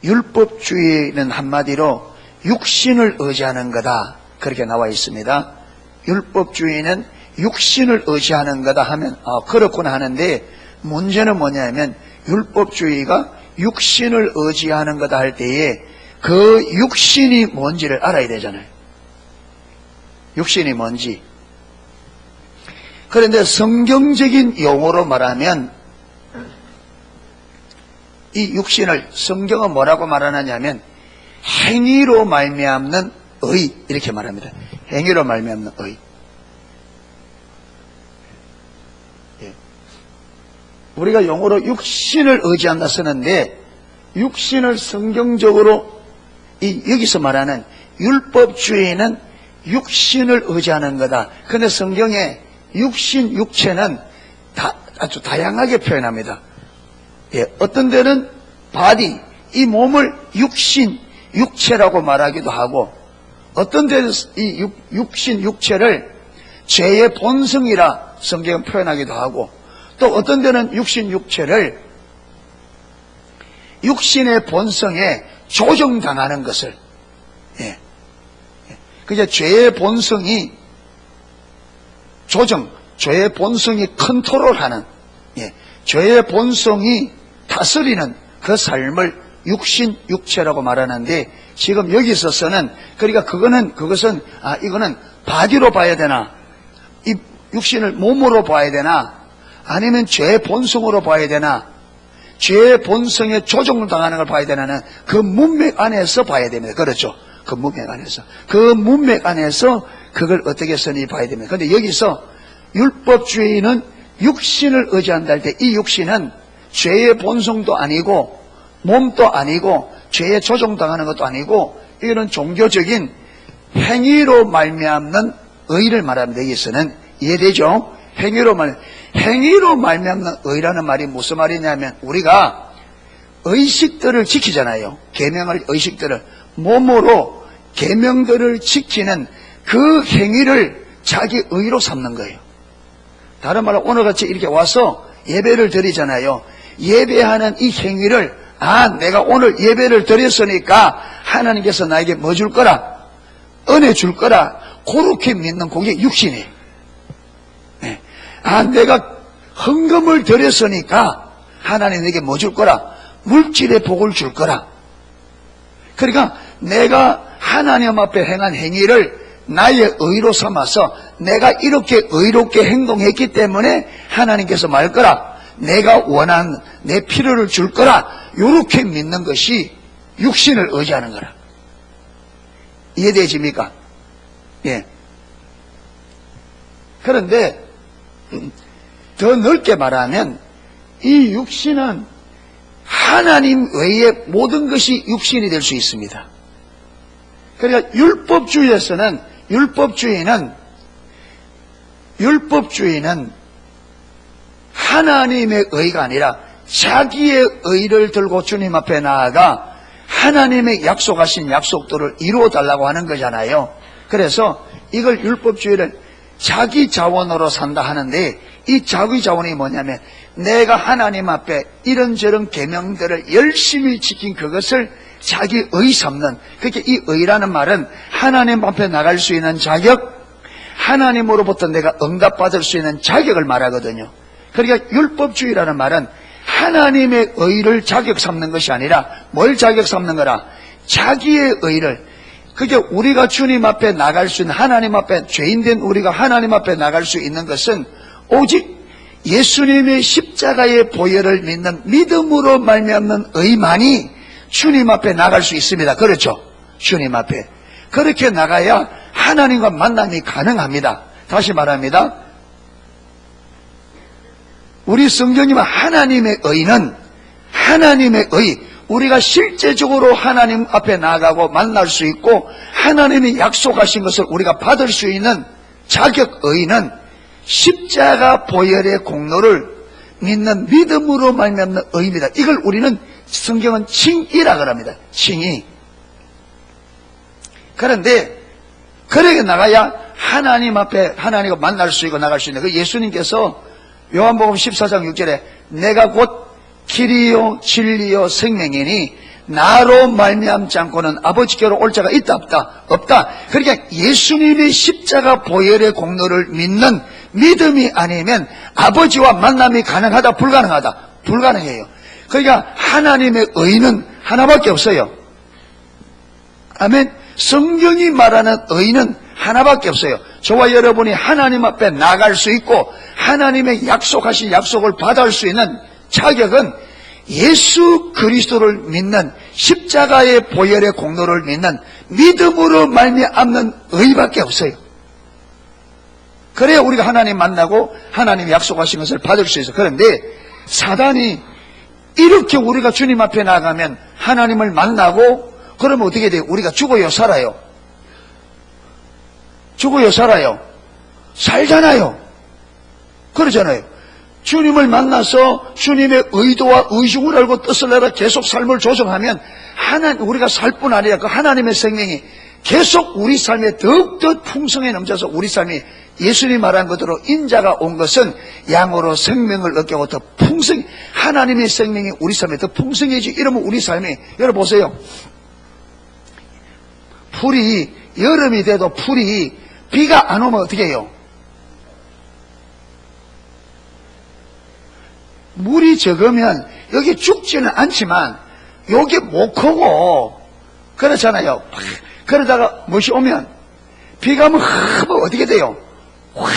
율법주의는 한마디로 육신을 의지하는 거다, 그렇게 나와 있습니다. 율법주의는 육신을 의지하는 거다 하면 그렇구나 하는데, 문제는 뭐냐면 율법주의가 육신을 의지하는 거다 할 때에 그 육신이 뭔지를 알아야 되잖아요. 육신이 뭔지. 그런데 성경적인 용어로 말하면 이 육신을 성경은 뭐라고 말하느냐면 행위로 말미암는 의, 이렇게 말합니다. 행위로 말미암는 의. 우리가 용어로 육신을 의지한다 쓰는데, 육신을 성경적으로 여기서 말하는 율법주의는 육신을 의지하는 거다. 그런데 성경에 육신, 육체는 아주 다양하게 표현합니다. 어떤 데는 바디, 이 몸을 육신, 육체라고 말하기도 하고, 어떤 데는 이 육신, 육체를 죄의 본성이라 성경은 표현하기도 하고, 또 어떤 데는 육신, 육체를 육신의 본성에 조정당하는 것을, 그게 죄의 본성이 죄의 본성이 컨트롤하는, 죄의 본성이 다스리는 그 삶을 육신, 육체라고 말하는데, 지금 여기서 쓰는, 그러니까 그것은 이거는 바디로 봐야 되나, 이 육신을 몸으로 봐야 되나, 아니면 죄의 본성으로 봐야 되나, 죄의 본성에 조정을 당하는 걸 봐야 되나는 그 문맥 안에서 봐야 됩니다. 그렇죠? 그 문맥 안에서. 그 문맥 안에서 그걸 어떻게 쓰는지 봐야 됩니다. 그런데 여기서 율법주의는 육신을 의지한다 할 때, 이 육신은 죄의 본성도 아니고 몸도 아니고 죄에 조종당하는 것도 아니고, 이거는 종교적인 행위로 말미암는 의를 말합니다. 여기서는 이해되죠? 행위로 말미암는 의라는 말이 무슨 말이냐면, 우리가 의식들을 지키잖아요. 계명을, 의식들을 몸으로 계명들을 지키는 그 행위를 자기 의로 삼는 거예요. 다른 말로 오늘같이 이렇게 와서 예배를 드리잖아요. 예배하는 이 행위를, 내가 오늘 예배를 드렸으니까 하나님께서 나에게 뭐 줄 거라? 은혜 줄 거라. 그렇게 믿는 그게 육신이에요. 내가 헌금을 드렸으니까 하나님 내게 뭐 줄 거라? 물질의 복을 줄 거라. 그러니까 내가 하나님 앞에 행한 행위를 나의 의로 삼아서 내가 이렇게 의롭게 행동했기 때문에 하나님께서 말 거라, 내가 원한 내 필요를 줄 거라, 이렇게 믿는 것이 육신을 의지하는 거라. 이해되십니까? 그런데 더 넓게 말하면 이 육신은 하나님 외에 모든 것이 육신이 될 수 있습니다. 그러니까 율법주의는 하나님의 의가 아니라 자기의 의를 들고 주님 앞에 나아가 하나님의 약속하신 약속들을 이루어 달라고 하는 거잖아요. 그래서 이걸 율법주의를 자기 자원으로 산다 하는데, 이 자기 자원이 뭐냐면 내가 하나님 앞에 이런저런 계명들을 열심히 지킨 그것을 자기 의 삼는, 그렇게 이 의라는 말은 하나님 앞에 나갈 수 있는 자격, 하나님으로부터 내가 응답받을 수 있는 자격을 말하거든요. 그러니까 율법주의라는 말은 하나님의 의를 자격 삼는 것이 아니라 뭘 자격 삼는 거라? 자기의 의를. 그게 우리가 주님 앞에 나갈 수 있는, 하나님 앞에, 죄인된 우리가 하나님 앞에 나갈 수 있는 것은 오직 예수님의 십자가의 보혈을 믿는 믿음으로 말미암는 의만이 주님 앞에 나갈 수 있습니다. 그렇죠? 주님 앞에. 그렇게 나가야 하나님과 만남이 가능합니다. 다시 말합니다. 우리 성경님은 하나님의 의는, 하나님의 의, 우리가 실제적으로 하나님 앞에 나가고 만날 수 있고 하나님이 약속하신 것을 우리가 받을 수 있는 자격 의는 십자가 보혈의 공로를 믿는 믿음으로 말미암는 의입니다. 이걸 우리는 성경은 칭의라고 합니다. 칭의. 그런데 그렇게 나가야 하나님 앞에 하나님과 만날 수 있고 나갈 수 있는, 그 예수님께서 요한복음 14장 6절에 내가 곧 길이요 진리요 생명이니 나로 말미암지 않고는 아버지께로 올 자가 있다 없다? 없다. 그러니까 예수님의 십자가 보혈의 공로를 믿는 믿음이 아니면 아버지와 만남이 가능하다 불가능하다? 불가능해요. 그러니까 하나님의 의는 하나밖에 없어요. 아멘. 성경이 말하는 의는 하나밖에 없어요. 저와 여러분이 하나님 앞에 나갈 수 있고 하나님의 약속하신 약속을 받을 수 있는 자격은 예수 그리스도를 믿는 십자가의 보혈의 공로를 믿는 믿음으로 말미암는 의밖에 없어요. 그래야 우리가 하나님 만나고 하나님이 약속하신 것을 받을 수 있어요. 그런데 사단이 이렇게 우리가 주님 앞에 나가면 하나님을 만나고 그러면 어떻게 돼요? 우리가 죽어요 살아요? 죽어요 살아요? 살잖아요. 그러잖아요. 주님을 만나서 주님의 의도와 의중을 알고 뜻을 알아 계속 삶을 조정하면 우리가 살 뿐 아니라 그 하나님의 생명이 계속 우리 삶에 더욱더 풍성해 넘쳐서 우리 삶이 예수님 말한 것대로 인자가 온 것은 양으로 생명을 얻게 하고 더 하나님의 생명이 우리 삶에 더 풍성해지. 이러면 우리 삶이, 여러분 보세요. 풀이, 여름이 돼도 풀이 비가 안 오면 어떻게 해요? 물이 적으면 여기 죽지는 않지만 여기 못 크고 그렇잖아요. 그러다가 무엇이 오면 비가 오면 어떻게 돼요? 확,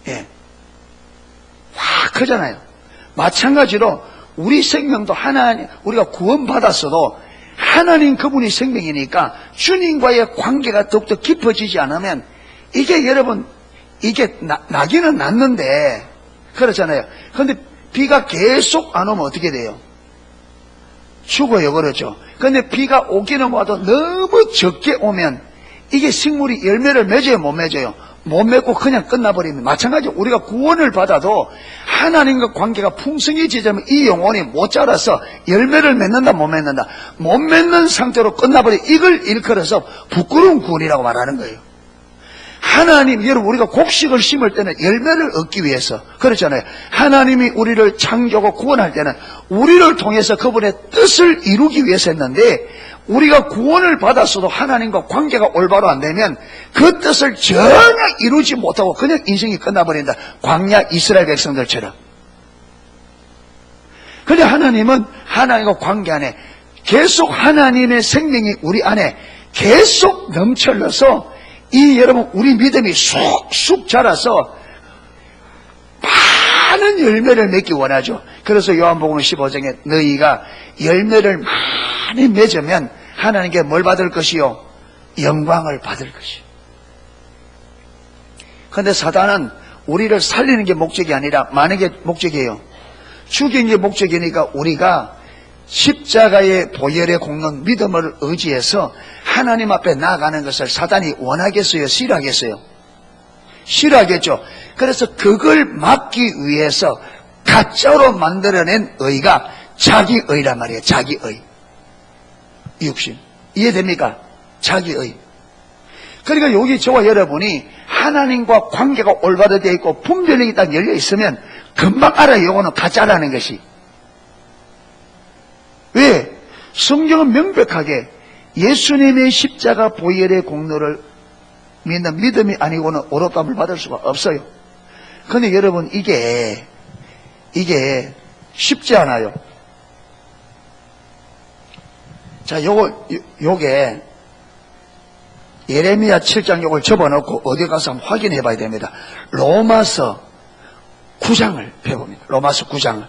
예, 확 크잖아요. 마찬가지로 우리 생명도 하나님, 우리가 구원받았어도 하나님 그분이 생명이니까 주님과의 관계가 더욱더 깊어지지 않으면 이게 여러분, 이게 나기는 났는데 그렇잖아요. 그런데 비가 계속 안 오면 어떻게 돼요? 죽어요. 그렇죠. 그런데 비가 오기는 와도 너무 적게 오면 이게 식물이 열매를 맺어요? 못 맺어요? 못 맺고 그냥 끝나버리면 마찬가지로 우리가 구원을 받아도 하나님과 관계가 풍성해지자면 이 영혼이 못 자라서 열매를 맺는다 못 맺는다? 못 맺는 상태로 끝나버려. 이걸 일컬어서 부끄러운 구원이라고 말하는 거예요. 하나님, 여러분 우리가 곡식을 심을 때는 열매를 얻기 위해서 그렇잖아요. 하나님이 우리를 창조하고 구원할 때는 우리를 통해서 그분의 뜻을 이루기 위해서 했는데 우리가 구원을 받았어도 하나님과 관계가 올바로 안 되면 그 뜻을 전혀 이루지 못하고 그냥 인생이 끝나버린다. 광야 이스라엘 백성들처럼. 그런데 하나님은 하나님과 관계 안에 계속 하나님의 생명이 우리 안에 계속 넘쳐흘러서 이 여러분 우리 믿음이 쑥쑥 자라서 많은 열매를 맺기 원하죠. 그래서 요한복음 15장에 너희가 열매를 많이 맺으면 하나님께 뭘 받을 것이요? 영광을 받을 것이요. 그런데 사단은 우리를 살리는 게 목적이 아니라 많은 게 목적이에요. 죽이는 게 목적이니까 우리가 십자가의 보혈의 공로 믿음을 의지해서 하나님 앞에 나아가는 것을 사단이 원하겠어요? 싫어하겠어요? 싫어하겠죠. 그래서 그걸 막기 위해서 가짜로 만들어낸 의가 자기의란 말이에요. 자기의. 육신. 이해됩니까? 자기의. 그러니까 여기 저와 여러분이 하나님과 관계가 올바로 되어 있고 분별력이 딱 열려 있으면 금방 알아요. 이거는 가짜라는 것이. 왜? 성경은 명백하게 예수님의 십자가 보혈의 공로를 믿는 믿음이 아니고는 오롯감을 받을 수가 없어요. 그런데 여러분 이게 쉽지 않아요. 자, 요게 예레미야 7장 요걸 접어놓고 어디 가서 한번 확인해 봐야 됩니다. 로마서 9장을 펴봅니다. 로마서 9장을.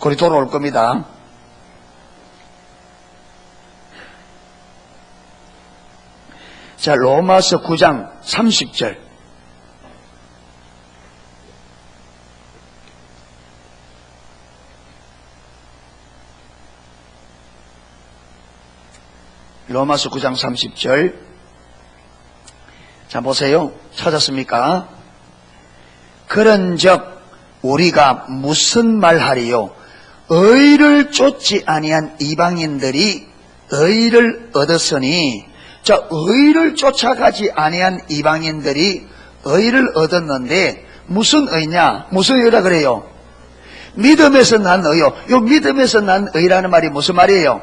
거기 돌아올 겁니다. 자, 로마서 9장 30절. 로마서 9장 30절. 자, 보세요. 찾았습니까? 그런즉 우리가 무슨 말하리요? 의를 쫓지 아니한 이방인들이 의를 얻었으니, 자, 의를 쫓아가지 아니한 이방인들이 의를 얻었는데 무슨 의냐? 무슨 의라 그래요? 믿음에서 난 의요. 요 믿음에서 난 의라는 말이 무슨 말이에요?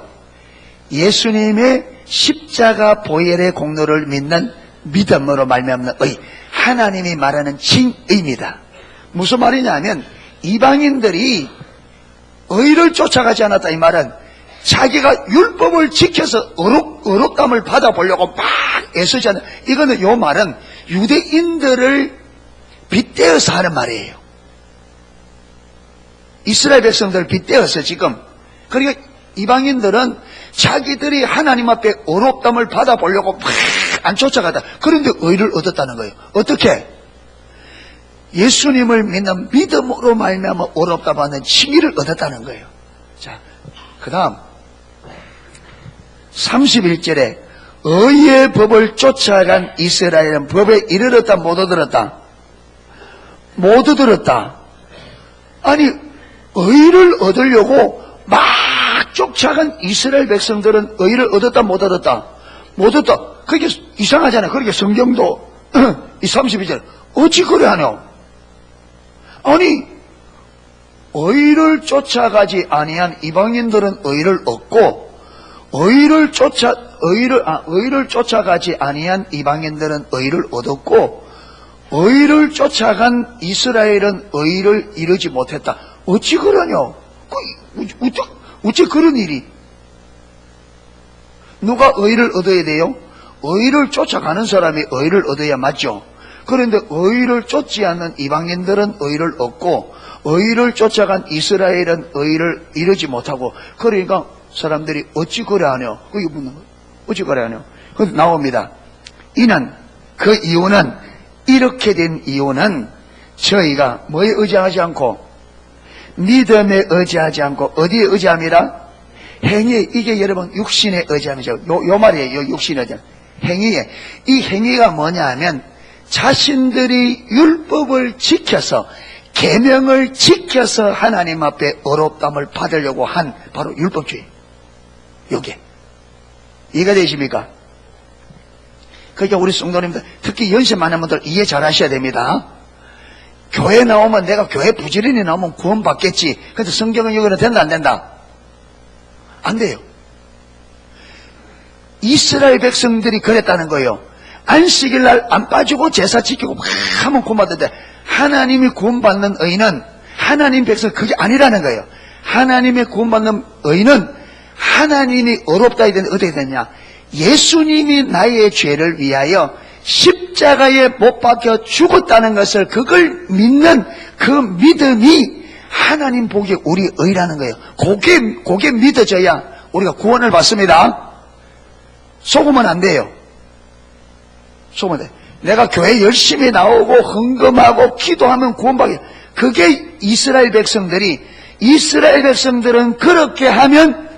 예수님의 십자가 보혈의 공로를 믿는 믿음으로 말미암는 의. 하나님이 말하는 칭의입니다. 무슨 말이냐면 이방인들이 의를 쫓아가지 않았다. 이 말은 자기가 율법을 지켜서 의롭담을 받아보려고 막 애쓰지 않는, 이거는 요 말은 유대인들을 빗대어서 하는 말이에요. 이스라엘 백성들을 빗대어서 지금. 그러니까 이방인들은 자기들이 하나님 앞에 의롭담을 받아보려고 막 안 쫓아가다. 그런데 의를 얻었다는 거예요. 어떻게? 예수님을 믿는 믿음으로 말미암아 의롭다 받는 칭의를 얻었다는 거예요. 자, 그 다음 31절에 의의 법을 쫓아간 이스라엘은 법에 이르렀다 못 얻었다? 못 얻었다. 아니 의를 얻으려고 막 쫓아간 이스라엘 백성들은 의를 얻었다 못 얻었다? 못 얻었다. 그게 이상하잖아요. 그렇게 성경도 이 32절 어찌 그래 하냐? 아니 의를 쫓아가지 아니한 이방인들은 의를 얻고 의를 쫓아가지 아니한 이방인들은 의를 얻었고 의를 쫓아간 이스라엘은 의를 이루지 못했다. 어찌 그러냐? 어찌 그런 일이? 누가 의를 얻어야 돼요? 의를 쫓아가는 사람이 의를 얻어야 맞죠. 그런데 의를 쫓지 않는 이방인들은 의를 얻고 의를 쫓아간 이스라엘은 의를 이루지 못하고, 그러니까 사람들이 어찌 그래 하냐? 그게 묻는 거예요. 어찌 그래 하냐? 그래서 나옵니다. 그 이유는, 이렇게 된 이유는 저희가 뭐에 의지하지 않고 믿음에 의지하지 않고 어디에 의지함이라? 행위에. 이게 여러분 육신에 의지함이죠. 요 말이에요. 육신에 의지함. 행위에. 이 행위가 뭐냐 하면 자신들이 율법을 지켜서 계명을 지켜서 하나님 앞에 의롭담을 받으려고 한 바로 율법주의. 요게 이해가 되십니까? 그러니까 우리 성도님들, 특히 연세 많은 분들 이해 잘 하셔야 됩니다. 교회 나오면, 내가 교회 부지런히 나오면 구원 받겠지. 근데 성경은 여기는 된다 안 된다? 안 돼요. 이스라엘 백성들이 그랬다는 거예요. 안식일 날 안 빠지고 제사 지키고 막 하면 구원 받는데, 하나님이 구원 받는 의는 하나님 백성 그게 아니라는 거예요. 하나님의 구원 받는 의는 하나님이 의롭다 해야 되는데 어떻게 되냐? 예수님이 나의 죄를 위하여 십자가에 못 박혀 죽었다는 것을, 그걸 믿는 그 믿음이 하나님 보기에 우리 의라는 거예요. 그게 믿어져야 우리가 구원을 받습니다. 속으면 안 돼요. 속으면 돼. 내가 교회 열심히 나오고 헌금하고 기도하면 구원받게. 그게 이스라엘 백성들은 그렇게 하면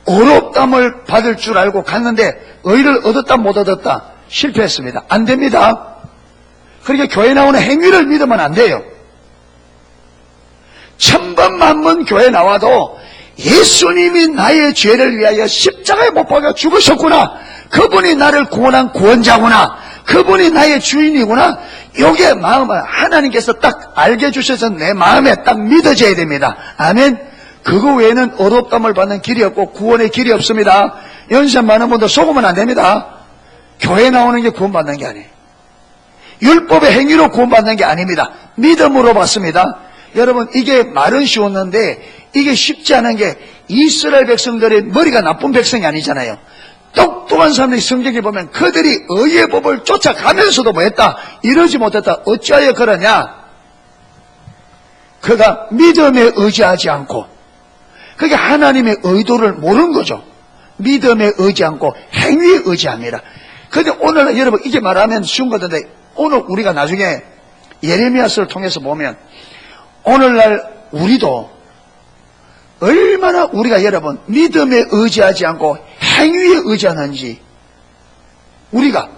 의롭담을 받을 줄 알고 갔는데 의를 얻었다 못 얻었다? 실패했습니다. 안 됩니다. 그러니까 교회 나오는 행위를 믿으면 안 돼요. 천번 만번 교회 나와도 예수님이 나의 죄를 위하여 십자가에 못 박아 죽으셨구나, 그분이 나를 구원한 구원자구나, 그분이 나의 주인이구나, 요게 마음을 하나님께서 딱 알게 해주셔서 내 마음에 딱 믿어져야 됩니다. 아멘. 그거 외에는 의롭담을 받는 길이 없고 구원의 길이 없습니다. 연세 많은 분들 속으면 안 됩니다. 교회 나오는 게 구원받는 게 아니에요. 율법의 행위로 구원받는 게 아닙니다. 믿음으로 받습니다. 여러분, 이게 말은 쉬웠는데 이게 쉽지 않은 게, 이스라엘 백성들의 머리가 나쁜 백성이 아니잖아요. 똑똑한 사람들이 성경에 보면 그들이 의의 법을 쫓아가면서도 뭐했다? 이러지 못했다. 어찌하여 그러냐? 그가 믿음에 의지하지 않고, 그게 하나님의 의도를 모르는 거죠. 믿음에 의지 않고 행위에 의지합니다. 근데 오늘 여러분, 이게 말하면 쉬운 건데, 오늘 우리가 나중에 예레미야서를 통해서 보면 오늘날 우리도 얼마나 우리가 여러분 믿음에 의지하지 않고 행위에 의지하는지, 우리가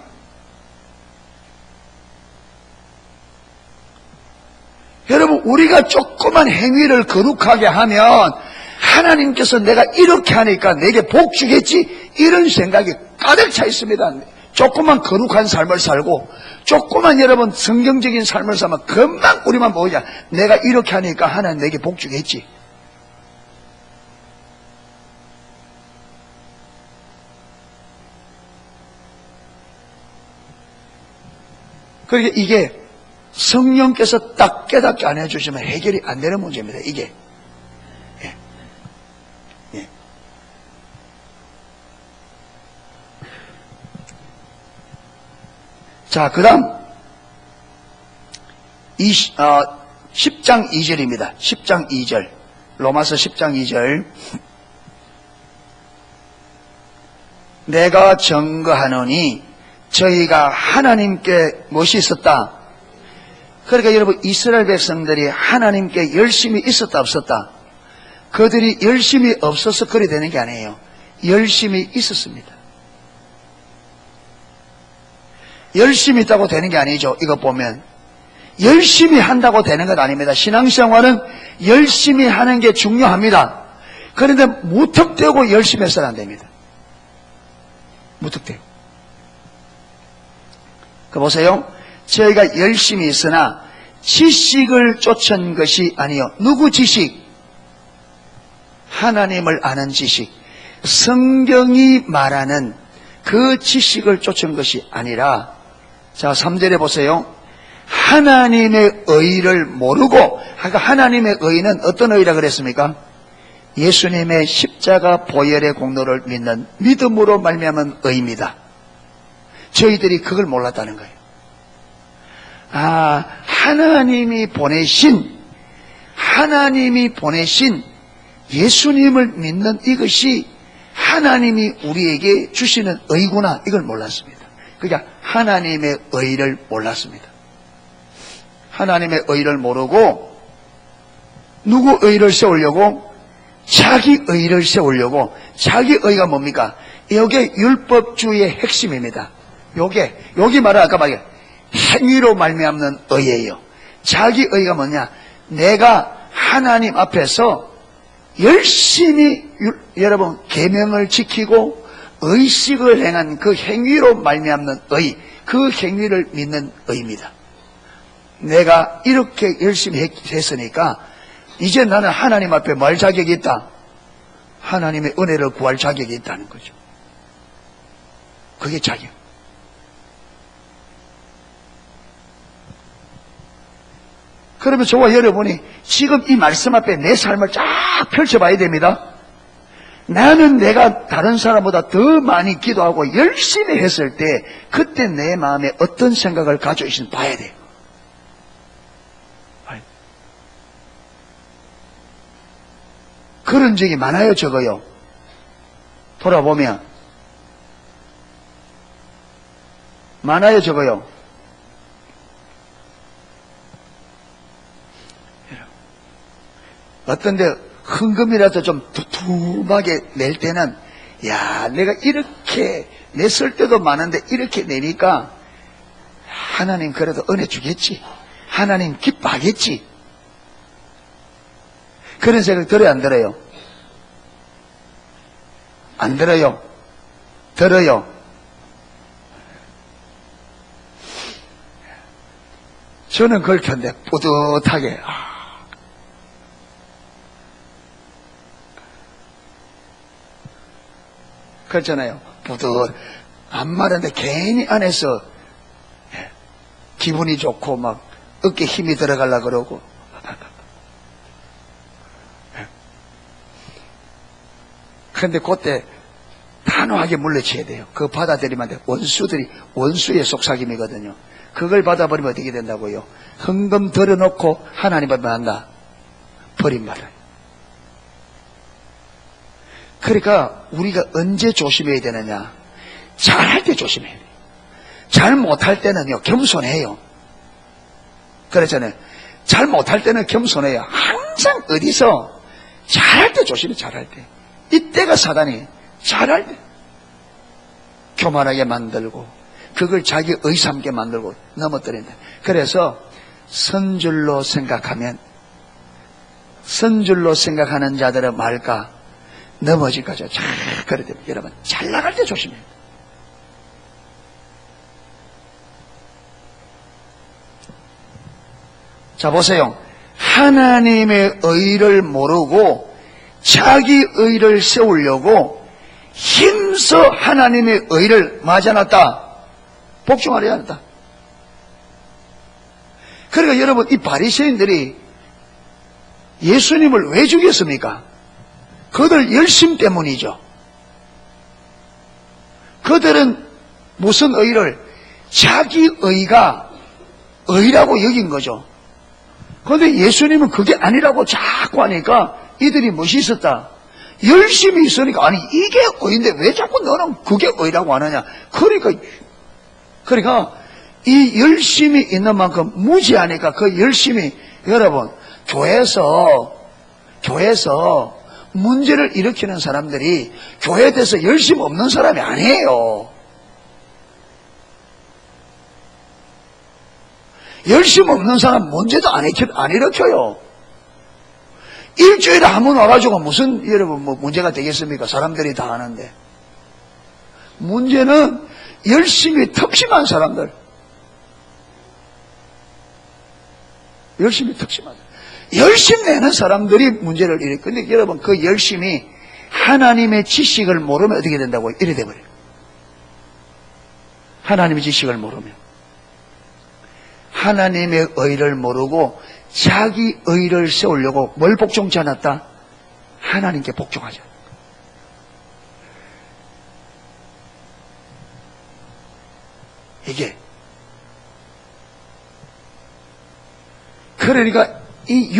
여러분, 우리가 조그만 행위를 거룩하게 하면 하나님께서 내가 이렇게 하니까 내게 복 주겠지, 이런 생각이 가득 차 있습니다. 조그만 거룩한 삶을 살고 조그만 여러분 성경적인 삶을 살면 금방 우리만 보자. 내가 이렇게 하니까 하나님 내게 복 주겠지. 그러니까 이게 성령께서 딱 깨닫게 안 해주시면 해결이 안 되는 문제입니다. 이게. 예. 예. 자, 그 다음 10장 2절입니다. 10장 2절. 로마서 10장 2절. 내가 증거하노니 저희가 하나님께 무엇이 있었다? 그러니까 여러분 이스라엘 백성들이 하나님께 열심히 있었다 없었다? 그들이 열심히 없어서 그리 되는 게 아니에요. 열심히 있었습니다. 열심히 있다고 되는 게 아니죠. 이거 보면 열심히 한다고 되는 것 아닙니다. 신앙생활은 열심히 하는 게 중요합니다. 그런데 무턱대고 열심히 해서는 안 됩니다. 무턱대고. 그 보세요. 저희가 열심히 있으나 지식을 쫓은 것이 아니요. 누구 지식? 하나님을 아는 지식. 성경이 말하는 그 지식을 쫓은 것이 아니라, 자 3절에 보세요. 하나님의 의를 모르고, 그러니까 하나님의 의는 어떤 의라 그랬습니까? 예수님의 십자가 보혈의 공로를 믿는 믿음으로 말미암은 의입니다. 저희들이 그걸 몰랐다는 거예요. 아, 하나님이 보내신 예수님을 믿는 이것이 하나님이 우리에게 주시는 의구나, 이걸 몰랐습니다. 그러니까 하나님의 의를 몰랐습니다. 하나님의 의를 모르고 누구 의를 세우려고? 자기 의를 세우려고. 자기 의가 뭡니까? 이게 율법주의의 핵심입니다. 여기 말은 아까 말해 행위로 말미암는 의예요. 자기 의가 뭐냐? 내가 하나님 앞에서 열심히 여러분 계명을 지키고 의식을 행한 그 행위로 말미암는 의, 그 행위를 믿는 의입니다. 내가 이렇게 열심히 했으니까 이제 나는 하나님 앞에 뭘 자격이 있다? 하나님의 은혜를 구할 자격이 있다는 거죠. 그게 자격. 그러면 저와 여러분이 지금 이 말씀 앞에 내 삶을 쫙 펼쳐봐야 됩니다. 나는 내가 다른 사람보다 더 많이 기도하고 열심히 했을 때 그때 내 마음에 어떤 생각을 가지고 있는지 봐야 돼요. 그런 적이 많아요, 적어요. 돌아보면 많아요, 적어요. 어떤데 헌금이라도 좀 두툼하게 낼 때는, 야, 내가 이렇게 냈을 때도 많은데 이렇게 내니까 하나님 그래도 은혜 주겠지, 하나님 기뻐하겠지, 그런 생각 들어요, 안 들어요? 안 들어요? 들어요? 저는 그럴 텐데 뿌듯하게, 그렇잖아요. 뿌듯. 안 말하는데 괜히 안에서 기분이 좋고 막 어깨에 힘이 들어가려고 그러고. 그런데 그때 단호하게 물러쳐야 돼요. 그거 받아들이면 안 돼요. 원수의 속삭임이거든요. 그걸 받아버리면 어떻게 된다고요? 헌금 들어놓고 하나님 앞에 한다. 버림받아요. 그러니까 우리가 언제 조심해야 되느냐? 잘할 때 조심해야 돼요. 잘 못할 때는요, 겸손해요. 그렇잖아요. 잘 못할 때는 겸손해요. 항상 어디서 잘할 때 조심해, 잘할 때. 이때가 사단이 잘할 때 교만하게 만들고 그걸 자기 의삼게 만들고 넘어뜨린다. 그래서 선줄로 생각하면, 선줄로 생각하는 자들은 말까 넘어질 거죠. 그래 되면 여러분 잘 나갈 때 조심해야 돼요. 자, 보세요. 하나님의 의를 모르고 자기 의를 세우려고 힘써 하나님의 의를 맞아놨다. 복종하려 했다. 그러니까 여러분, 이 바리새인들이 예수님을 왜 죽였습니까? 그들 열심 때문이죠. 그들은 무슨 의를? 자기 의가 의라고 여긴 거죠. 그런데 예수님은 그게 아니라고 자꾸 하니까 이들이 무엇이 있었다? 열심히 있으니까, 아니 이게 의인데 왜 자꾸 너는 그게 의라고 하느냐. 그러니까 이 열심이 있는 만큼 무지하니까 그 열심이, 여러분, 교회에서 문제를 일으키는 사람들이 교회에 대해서 열심 없는 사람이 아니에요. 열심 없는 사람 문제도 안 일으켜요. 일주일에 한 번 와가지고 무슨, 여러분, 문제가 되겠습니까? 사람들이 다 아는데. 문제는 열심히 특심한 사람들. 열심히 특심한 사람들. 열심 내는 사람들이 문제를 일으켜요. 근데 여러분, 그 열심이 하나님의 지식을 모르면 어떻게 된다고요? 이래 돼버려요. 하나님의 지식을 모르면. 하나님의 의를 모르고 자기 의를 세우려고 뭘 복종치 않았다? 하나님께 복종하지 않았다. 이게. 그러니까 이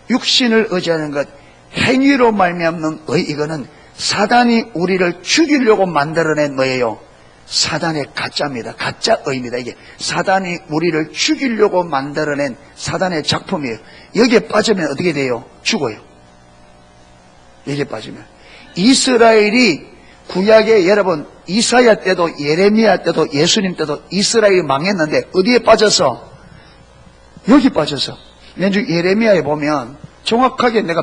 육신을 의지하는 것, 행위로 말미암는 의, 이거는 사단이 우리를 죽이려고 만들어낸 뭐예요? 사단의 가짜입니다. 가짜 의입니다. 이게 사단이 우리를 죽이려고 만들어낸 사단의 작품이에요. 여기에 빠지면 어떻게 돼요? 죽어요. 여기에 빠지면. 이스라엘이 구약에, 여러분, 이사야 때도 예레미야 때도 예수님 때도 이스라엘이 망했는데 어디에 빠져서? 여기 빠져서. 맨주 예레미야에 보면 정확하게 내가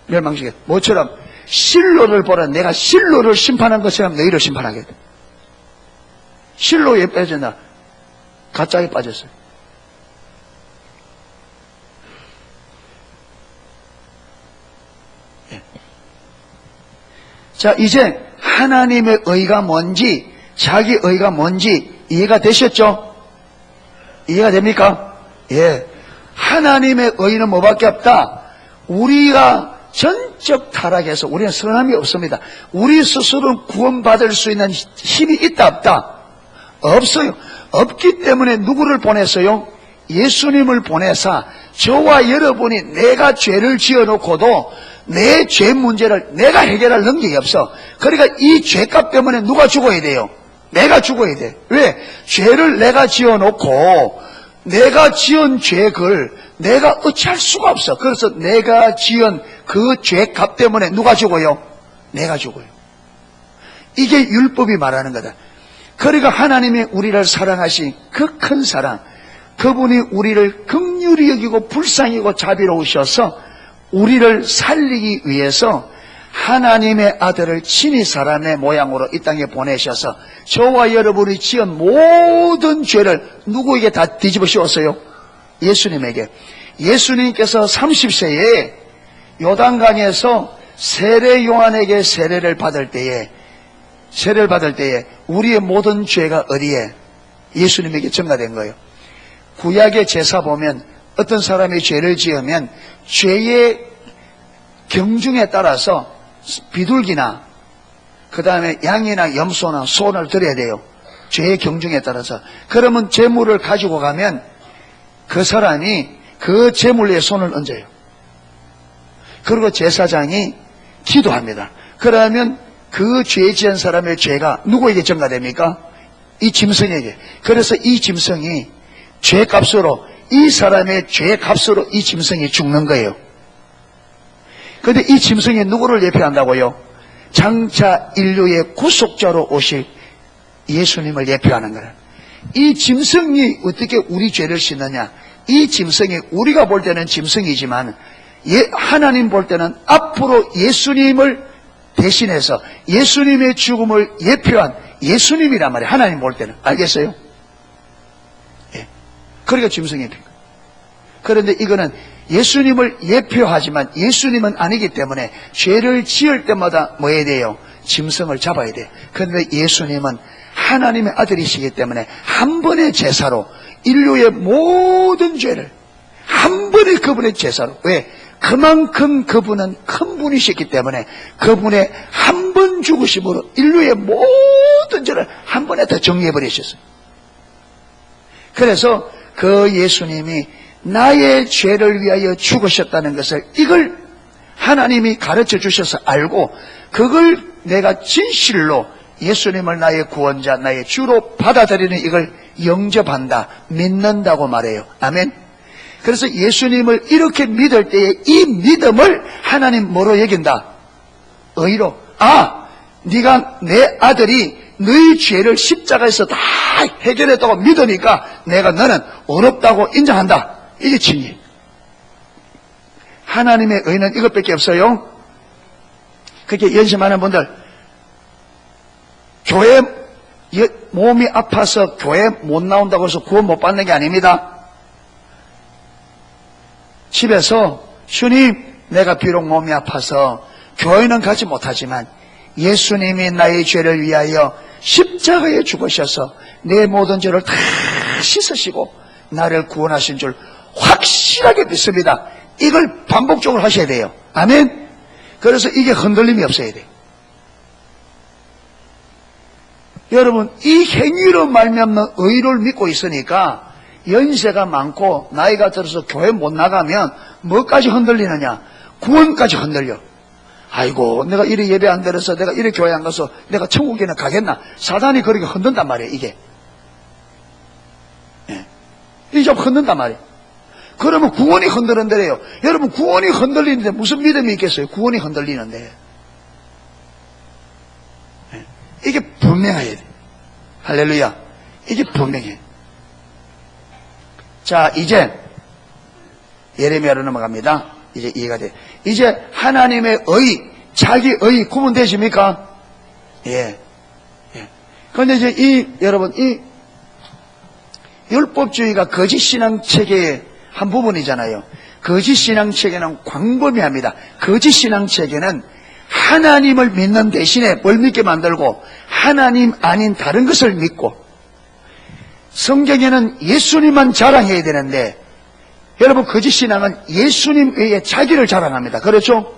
멸망시켜. 뭐처럼 실로를 보라. 내가 실로를 심판한 것처럼 너희를 심판하겠다. 실로에 빠졌나? 가짜에 빠졌어요. 예. 자, 이제 하나님의 의가 뭔지, 자기 의가 뭔지 이해가 되셨죠? 이해가 됩니까? 예. 하나님의 의는 뭐밖에 없다? 우리가 전적 타락해서 우리는 선함이 없습니다. 우리 스스로는 구원받을 수 있는 힘이 있다 없다? 없어요. 없기 때문에 누구를 보냈어요? 예수님을 보내사 저와 여러분이 내가 죄를 지어놓고도 내 죄 문제를 내가 해결할 능력이 없어. 그러니까 이 죄값 때문에 누가 죽어야 돼요? 내가 죽어야 돼. 왜? 죄를 내가 지어놓고 내가 지은 죄를 내가 어찌할 수가 없어. 그래서 내가 지은 그 죄값 때문에 누가 죽어요? 내가 죽어요. 이게 율법이 말하는 거다. 그러니까 하나님이 우리를 사랑하신 그 큰 사랑, 그분이 우리를 긍휼히 여기고 불쌍히 여기고 자비로우셔서 우리를 살리기 위해서 하나님의 아들을 친히 사람의 모양으로 이 땅에 보내셔서 저와 여러분이 지은 모든 죄를 누구에게 다 뒤집어 씌웠어요? 예수님에게. 예수님께서 30세에 요단강에서 세례 요한에게 세례를 받을 때에 우리의 모든 죄가 어디에? 예수님에게 전가된 거예요. 구약의 제사 보면 어떤 사람이 죄를 지으면 죄의 경중에 따라서 비둘기나 그 다음에 양이나 염소나 소를 드려야 돼요. 죄의 경중에 따라서. 그러면 제물을 가지고 가면 그 사람이 그 제물 위에 손을 얹어요. 그리고 제사장이 기도합니다. 그러면 그 죄 지은 사람의 죄가 누구에게 전가됩니까? 이 짐승에게. 그래서 이 짐승이 죄값으로, 이 사람의 죄값으로 이 짐승이 죽는 거예요. 그런데 이 짐승이 누구를 예표한다고요? 장차 인류의 구속자로 오실 예수님을 예표하는 거예요. 이 짐승이 어떻게 우리 죄를 씻느냐? 이 짐승이 우리가 볼 때는 짐승이지만 하나님 볼 때는 앞으로 예수님을 대신해서 예수님의 죽음을 예표한 예수님이란 말이에요. 하나님 볼 때는. 알겠어요? 예. 그러니까 짐승의 피. 그런데 이거는 예수님을 예표하지만 예수님은 아니기 때문에 죄를 지을 때마다 뭐 해야 돼요? 짐승을 잡아야 돼요. 그런데 예수님은 하나님의 아들이시기 때문에 한 번의 제사로 인류의 모든 죄를 한 번의 그분의 제사로. 왜? 그만큼 그분은 큰 분이시기 때문에 그분의 한 번 죽으심으로 인류의 모든 죄를 한 번에 다 정리해버리셨어요. 그래서 그 예수님이 나의 죄를 위하여 죽으셨다는 것을 이걸 하나님이 가르쳐 주셔서 알고 그걸 내가 진실로 예수님을 나의 구원자, 나의 주로 받아들이는 이걸 영접한다, 믿는다고 말해요. 아멘. 그래서 예수님을 이렇게 믿을 때에 이 믿음을 하나님 뭐로 여긴다? 의로. 네가 내 아들이 너희 죄를 십자가에서 다 해결했다고 믿으니까 내가 너는 어렵다고 인정한다. 이게 진리. 하나님의 의는 이것밖에 없어요. 그렇게 연심하는 분들, 교회 몸이 아파서 교회 못 나온다고 해서 구원 못 받는 게 아닙니다. 집에서 주님, 내가 비록 몸이 아파서 교회는 가지 못하지만 예수님이 나의 죄를 위하여 십자가에 죽으셔서 내 모든 죄를 다 씻으시고 나를 구원하신 줄 확실하게 믿습니다. 이걸 반복적으로 하셔야 돼요. 아멘. 그래서 이게 흔들림이 없어야 돼요. 여러분, 이 행위로 말미암는 의를 믿고 있으니까 연세가 많고 나이가 들어서 교회 못 나가면 뭐까지 흔들리느냐? 구원까지 흔들려. 아이고, 내가 이래 예배 안 들어서 내가 이래 교회 안 가서 내가 천국에는 가겠나? 사단이 그렇게 흔든단 말이에요. 이게 이게 좀 흔든단 말이에요. 그러면 구원이 흔들린대요. 여러분, 구원이 흔들리는데 무슨 믿음이 있겠어요? 구원이 흔들리는데. 이게 분명해야 돼. 할렐루야. 이게 분명해. 자, 이제 예레미야로 넘어갑니다. 이제 이해가 돼. 이제 하나님의 의, 자기 의 구분되십니까? 예. 그런데 이제 여러분, 이 율법주의가 거짓 신앙 체계의 한 부분이잖아요. 거짓 신앙 체계는 광범위합니다. 거짓 신앙 체계는 하나님을 믿는 대신에 뭘 믿게 만들고 하나님 아닌 다른 것을 믿고, 성경에는 예수님만 자랑해야 되는데 여러분, 거짓 신앙은 예수님 외에 자기를 자랑합니다. 그렇죠?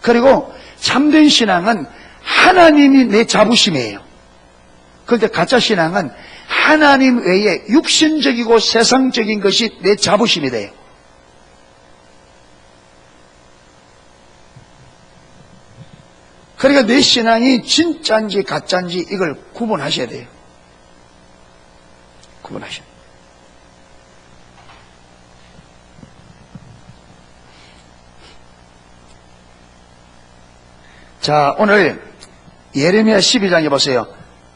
그리고 참된 신앙은 하나님이 내 자부심이에요. 그런데 가짜 신앙은 하나님 외에 육신적이고 세상적인 것이 내 자부심이 돼요. 그러니까 내 신앙이 진짜인지 가짜인지 이걸 구분하셔야 돼요. 구분하셔야 돼요. 자, 오늘 예레미야 12장에 보세요.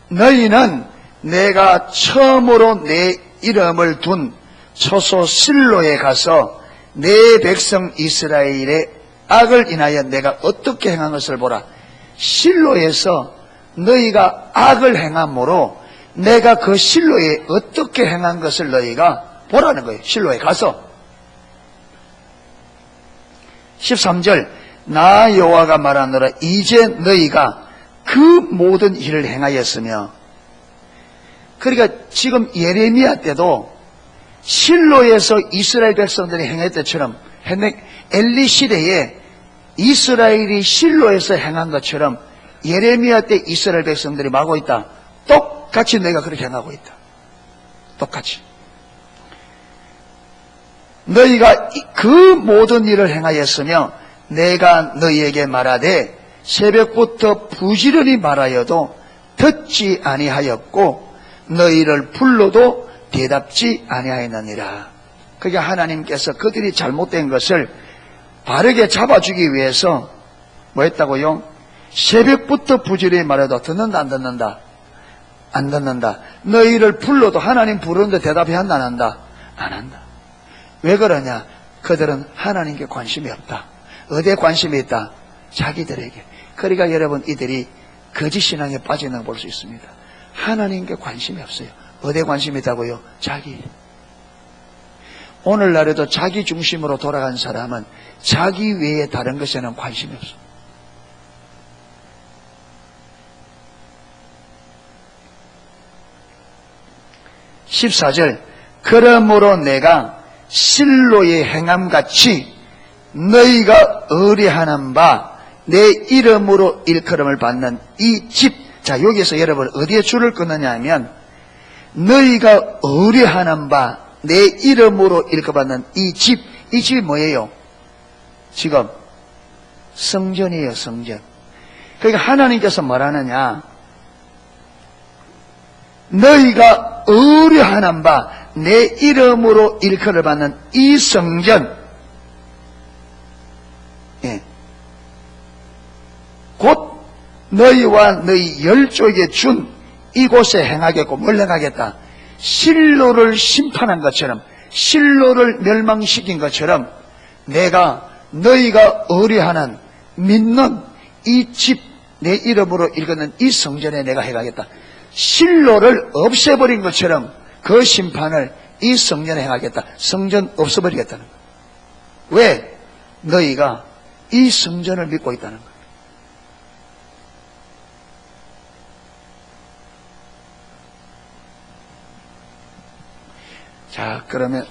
너희는 내가 처음으로 내 이름을 둔 초소 실로에 가서 내 백성 이스라엘의 악을 인하여 내가 어떻게 행한 것을 보라. 실로에서 너희가 악을 행함으로 내가 그 실로에 어떻게 행한 것을 너희가 보라는 거예요. 실로에 가서. 13절, 나 여호와가 말하노라. 이제 너희가 그 모든 일을 행하였으며, 그러니까 지금 예레미야 때도 실로에서 이스라엘 백성들이 행했던 것처럼, 엘리 시대에 이스라엘이 실로에서 행한 것처럼 예레미야 때 이스라엘 백성들이 뭐 하고 있다? 똑같이 너희가 그렇게 행하고 있다. 똑같이. 너희가 그 모든 일을 행하였으며 내가 너희에게 말하되 새벽부터 부지런히 말하여도 듣지 아니하였고 너희를 불러도 대답지 아니하였느니라. 그게 하나님께서 그들이 잘못된 것을 바르게 잡아주기 위해서 뭐 했다고요? 새벽부터 부지런히 말해도 듣는다 안 듣는다? 안 듣는다. 너희를 불러도 하나님 부르는데 대답이 한다 안 한다? 안 한다. 왜 그러냐? 그들은 하나님께 관심이 없다. 어디에 관심이 있다? 자기들에게. 그러니까 여러분, 이들이 거짓 신앙에 빠지는 걸 볼 수 있습니다. 하나님께 관심이 없어요. 어디에 관심이 있다고요? 자기. 오늘날에도 자기 중심으로 돌아간 사람은 자기 외에 다른 것에는 관심이 없어. (14절) 그러므로 내가 실로의 행함같이 너희가 의뢰하는 바 내 이름으로 일컬음을 받는 이 집. 자, 여기서 여러분 어디에 줄을 끊느냐 하면 너희가 의뢰하는 바 내 이름으로 일컬받는 이 집. 이 집이 뭐예요? 지금 성전이에요. 성전. 그러니까 하나님께서 뭐라느냐, 너희가 의뢰하는 바 내 이름으로 일컬을 받는 이 성전, 예, 곧 너희와 너희 열족에 준 이곳에 행하겠고. 뭘 행하겠다? 실로를 심판한 것처럼, 실로를 멸망시킨 것처럼 내가 너희가 의뢰하는 믿는 이 집, 내 이름으로 읽는 이 성전에 내가 행하겠다. 실로를 없애버린 것처럼 그 심판을 이 성전에 행하겠다. 성전 없애버리겠다는 거예요. 왜? 너희가 이 성전을 믿고 있다는 거예요. 자, 그러면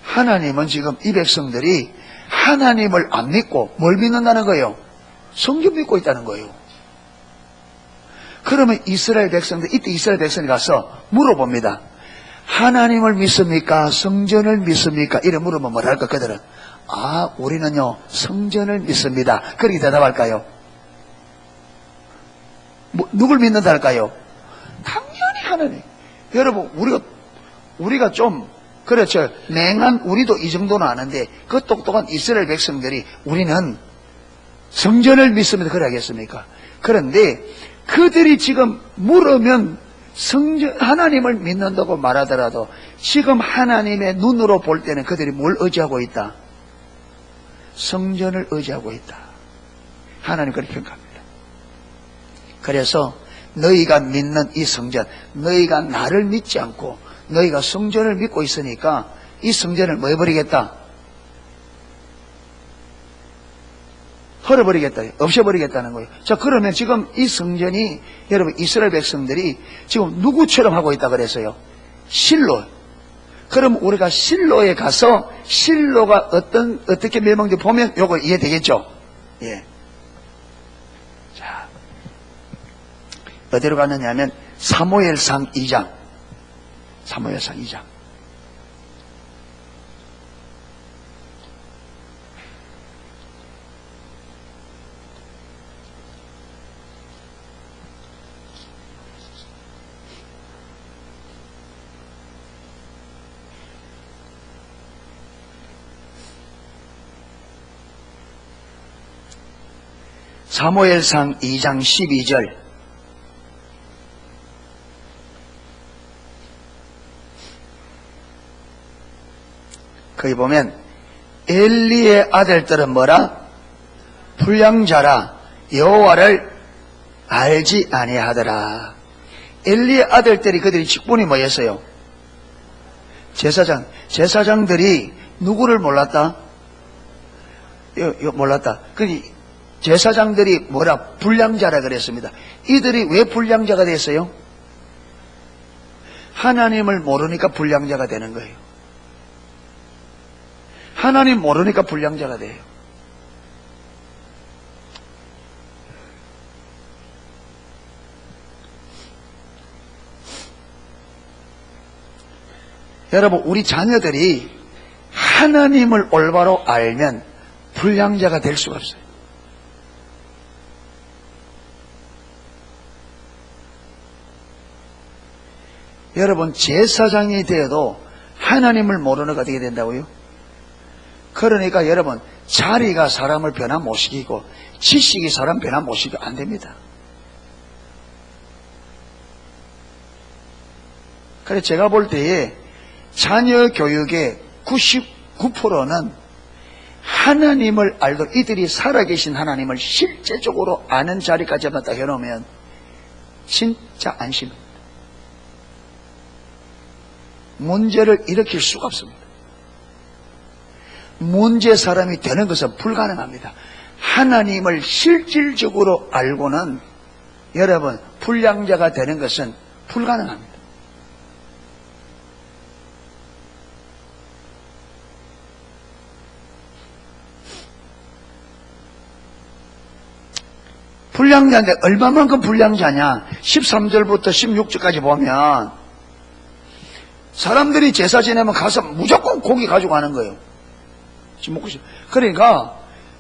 하나님은 지금 이 백성들이 하나님을 안 믿고 뭘 믿는다는 거예요? 성전 믿고 있다는 거예요. 그러면 이스라엘 백성들, 이때 이스라엘 백성이 가서 물어봅니다. 하나님을 믿습니까? 성전을 믿습니까? 이래 물으면 뭐랄까 그들은? 아, 우리는요 성전을 믿습니다. 그렇게 대답할까요? 누굴 믿는다 할까요? 당연히 하나님. 여러분, 우리가 좀, 그렇죠, 냉한 우리도 이 정도는 아는데 그 똑똑한 이스라엘 백성들이 우리는 성전을 믿습니다. 그래 하겠습니까? 그런데 그들이 지금 물으면 하나님을 믿는다고 말하더라도 지금 하나님의 눈으로 볼 때는 그들이 뭘 의지하고 있다? 성전을 의지하고 있다. 하나님 그렇게 평가합니다. 그래서 너희가 믿는 이 성전, 너희가 나를 믿지 않고 너희가 성전을 믿고 있으니까 이 성전을 뭐 해버리겠다? 헐어버리겠다, 없애버리겠다는 거예요. 자, 그러면 지금 이 성전이, 여러분 이스라엘 백성들이 지금 누구처럼 하고 있다 그랬어요? 실로. 그럼 우리가 실로에 가서 실로가 어떻게 멸망돼 보면 요거 이해되겠죠? 예. 자, 어디로 가느냐 하면 사무엘상 2장. 사무엘상 2장. 사무엘상 2장 12절. 거기 보면 엘리의 아들들은 뭐라? 불량자라 여호와를 알지 아니하더라. 엘리의 아들들이 그들이 직분이 뭐였어요? 제사장들이 누구를 몰랐다? 몰랐다. 제사장들이 뭐라? 불량자라 그랬습니다. 이들이 왜 불량자가 됐어요? 하나님을 모르니까 불량자가 되는 거예요. 하나님 모르니까 불량자가 돼요. 여러분, 우리 자녀들이 하나님을 올바로 알면 불량자가 될 수가 없어요. 여러분, 제사장이 되어도 하나님을 모르는 거 어떻게 된다고요? 그러니까 여러분, 자리가 사람을 변화 못 시키고 지식이 사람 변화 못 시키고 안 됩니다. 그래서 제가 볼 때에 자녀 교육의 99%는 하나님을 알고 이들이 살아계신 하나님을 실제적으로 아는 자리까지만 딱 해놓으면 진짜 안심입니다. 문제를 일으킬 수가 없습니다. 문제 사람이 되는 것은 불가능합니다. 하나님을 실질적으로 알고는 여러분 불량자가 되는 것은 불가능합니다. 불량자인데 얼마만큼 불량자냐? 13절부터 16절까지 보면 사람들이 제사 지내면 가서 무조건 고기 가지고 가는 거예요. 지금 먹고 싶어. 그러니까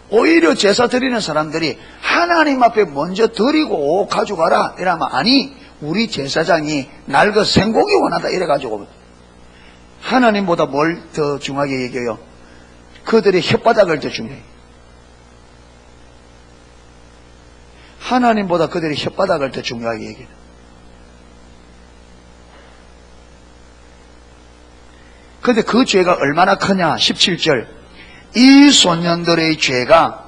오히려 제사 드리는 사람들이 하나님 앞에 먼저 드리고 가져가라 이러면 아니 우리 제사장이 날 그 생고기 원하다 이래가지고 하나님보다 뭘 더 중요하게 얘기해요? 그들의 혓바닥을 더 중요해요. 하나님보다 그들의 혓바닥을 더 중요하게 얘기해요. 근데 그 죄가 얼마나 크냐? 17절. 이 소년들의 죄가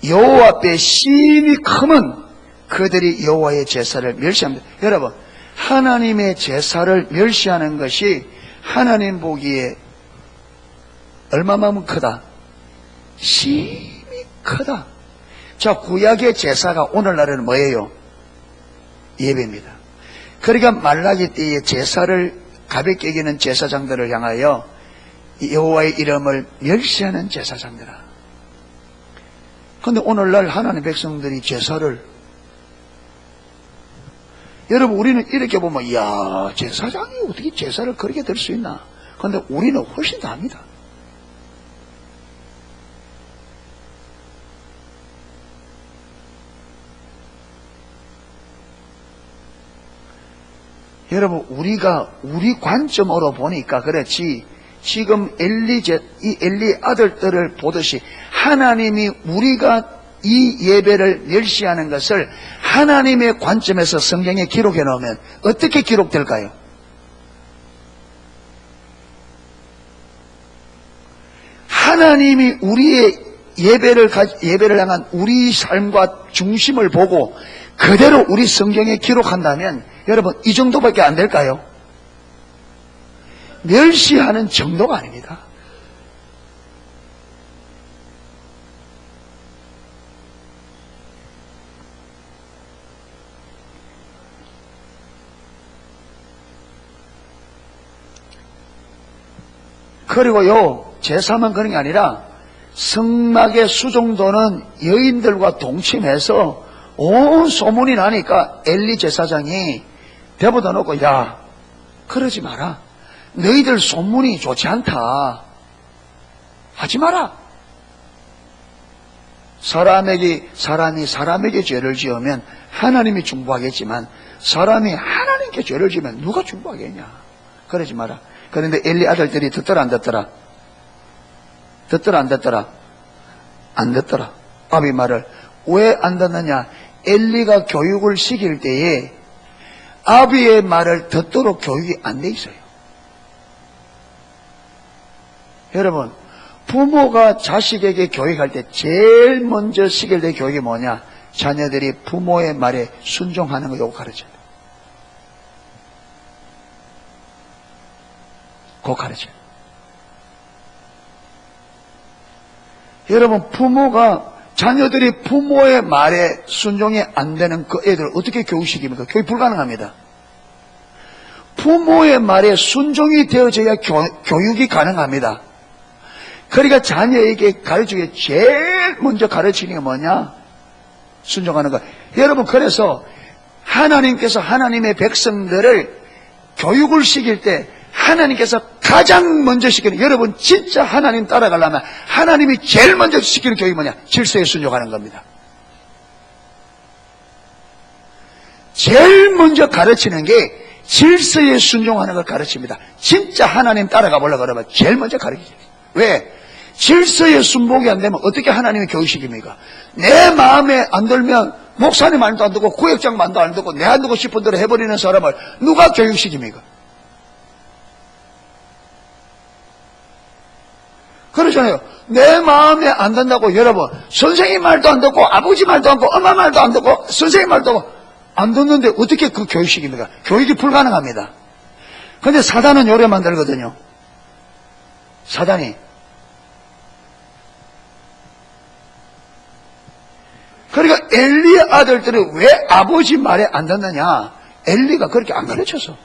여호와 앞에 심히 크면 그들이 여호와의 제사를 멸시합니다. 여러분, 하나님의 제사를 멸시하는 것이 하나님 보기에 얼마만큼 크다? 심히 크다. 자, 구약의 제사가 오늘날에는 뭐예요? 예배입니다. 그러니까 말라기 때에 제사를 가볍게 여기는 제사장들을 향하여 여호와의 이름을 멸시하는 제사장들아. 그런데 오늘날 하나님의 백성들이 제사를, 여러분 우리는 이렇게 보면 이야 제사장이 어떻게 제사를 그렇게 들 수 있나? 그런데 우리는 훨씬 더 합니다. 여러분 우리가 우리 관점으로 보니까 그렇지, 지금 이 엘리 아들들을 보듯이 하나님이 우리가 이 예배를 멸시하는 것을 하나님의 관점에서 성경에 기록해 놓으면 어떻게 기록될까요? 하나님이 우리의 예배를 향한 우리 삶과 중심을 보고 그대로 우리 성경에 기록한다면 여러분 이 정도밖에 안 될까요? 멸시하는 정도가 아닙니다. 그리고요, 제사만 그런 게 아니라 성막의 수종도는 여인들과 동침해서 온 소문이 나니까 엘리 제사장이 대보다 놓고 야 그러지 마라. 너희들 소문이 좋지 않다. 하지 마라. 사람이 사람에게 죄를 지으면 하나님이 중보하겠지만 사람이 하나님께 죄를 지으면 누가 중보하겠냐. 그러지 마라. 그런데 엘리 아들들이 듣더라 안 듣더라? 듣더라 안 듣더라? 안 듣더라. 아비 말을 왜 안 듣느냐? 엘리가 교육을 시킬 때에 아비의 말을 듣도록 교육이 안 돼 있어요. 여러분, 부모가 자식에게 교육할 때 제일 먼저 시킬 때 교육이 뭐냐? 자녀들이 부모의 말에 순종하는 거 요거 가르쳐요. 그거 가르쳐요. 여러분, 자녀들이 부모의 말에 순종이 안 되는 그 애들을 어떻게 교육시킵니까? 교육 불가능합니다. 부모의 말에 순종이 되어져야 교육이 가능합니다. 그러니까 자녀에게 가르치기 제일 먼저 가르치는 게 뭐냐? 순종하는 거. 여러분, 그래서 하나님께서 하나님의 백성들을 교육을 시킬 때 하나님께서 가장 먼저 시키는, 여러분 진짜 하나님 따라가려면 하나님이 제일 먼저 시키는 교육이 뭐냐? 질서에 순종하는 겁니다. 제일 먼저 가르치는 게 질서에 순종하는 걸 가르칩니다. 진짜 하나님 따라가 보려고 그러면 제일 먼저 가르치죠. 왜? 질서에 순복이 안 되면 어떻게 하나님이 교육시킵니까? 내 마음에 안 들면 목사님 말도 안 듣고 구역장 말도 안 듣고 내 안 듣고 싶은 대로 해버리는 사람을 누가 교육시킵니까? 그러잖아요. 내 마음에 안 든다고 여러분 선생님 말도 안 듣고 아버지 말도 안 듣고 엄마 말도 안 듣고 선생님 말도 안 듣고 안 듣는데 어떻게 그 교육식입니까? 교육이 불가능합니다. 근데 사단은 요래 만들거든요. 사단이. 그러니까 엘리의 아들들이 왜 아버지 말에 안 듣느냐? 엘리가 그렇게 안 가르쳐서.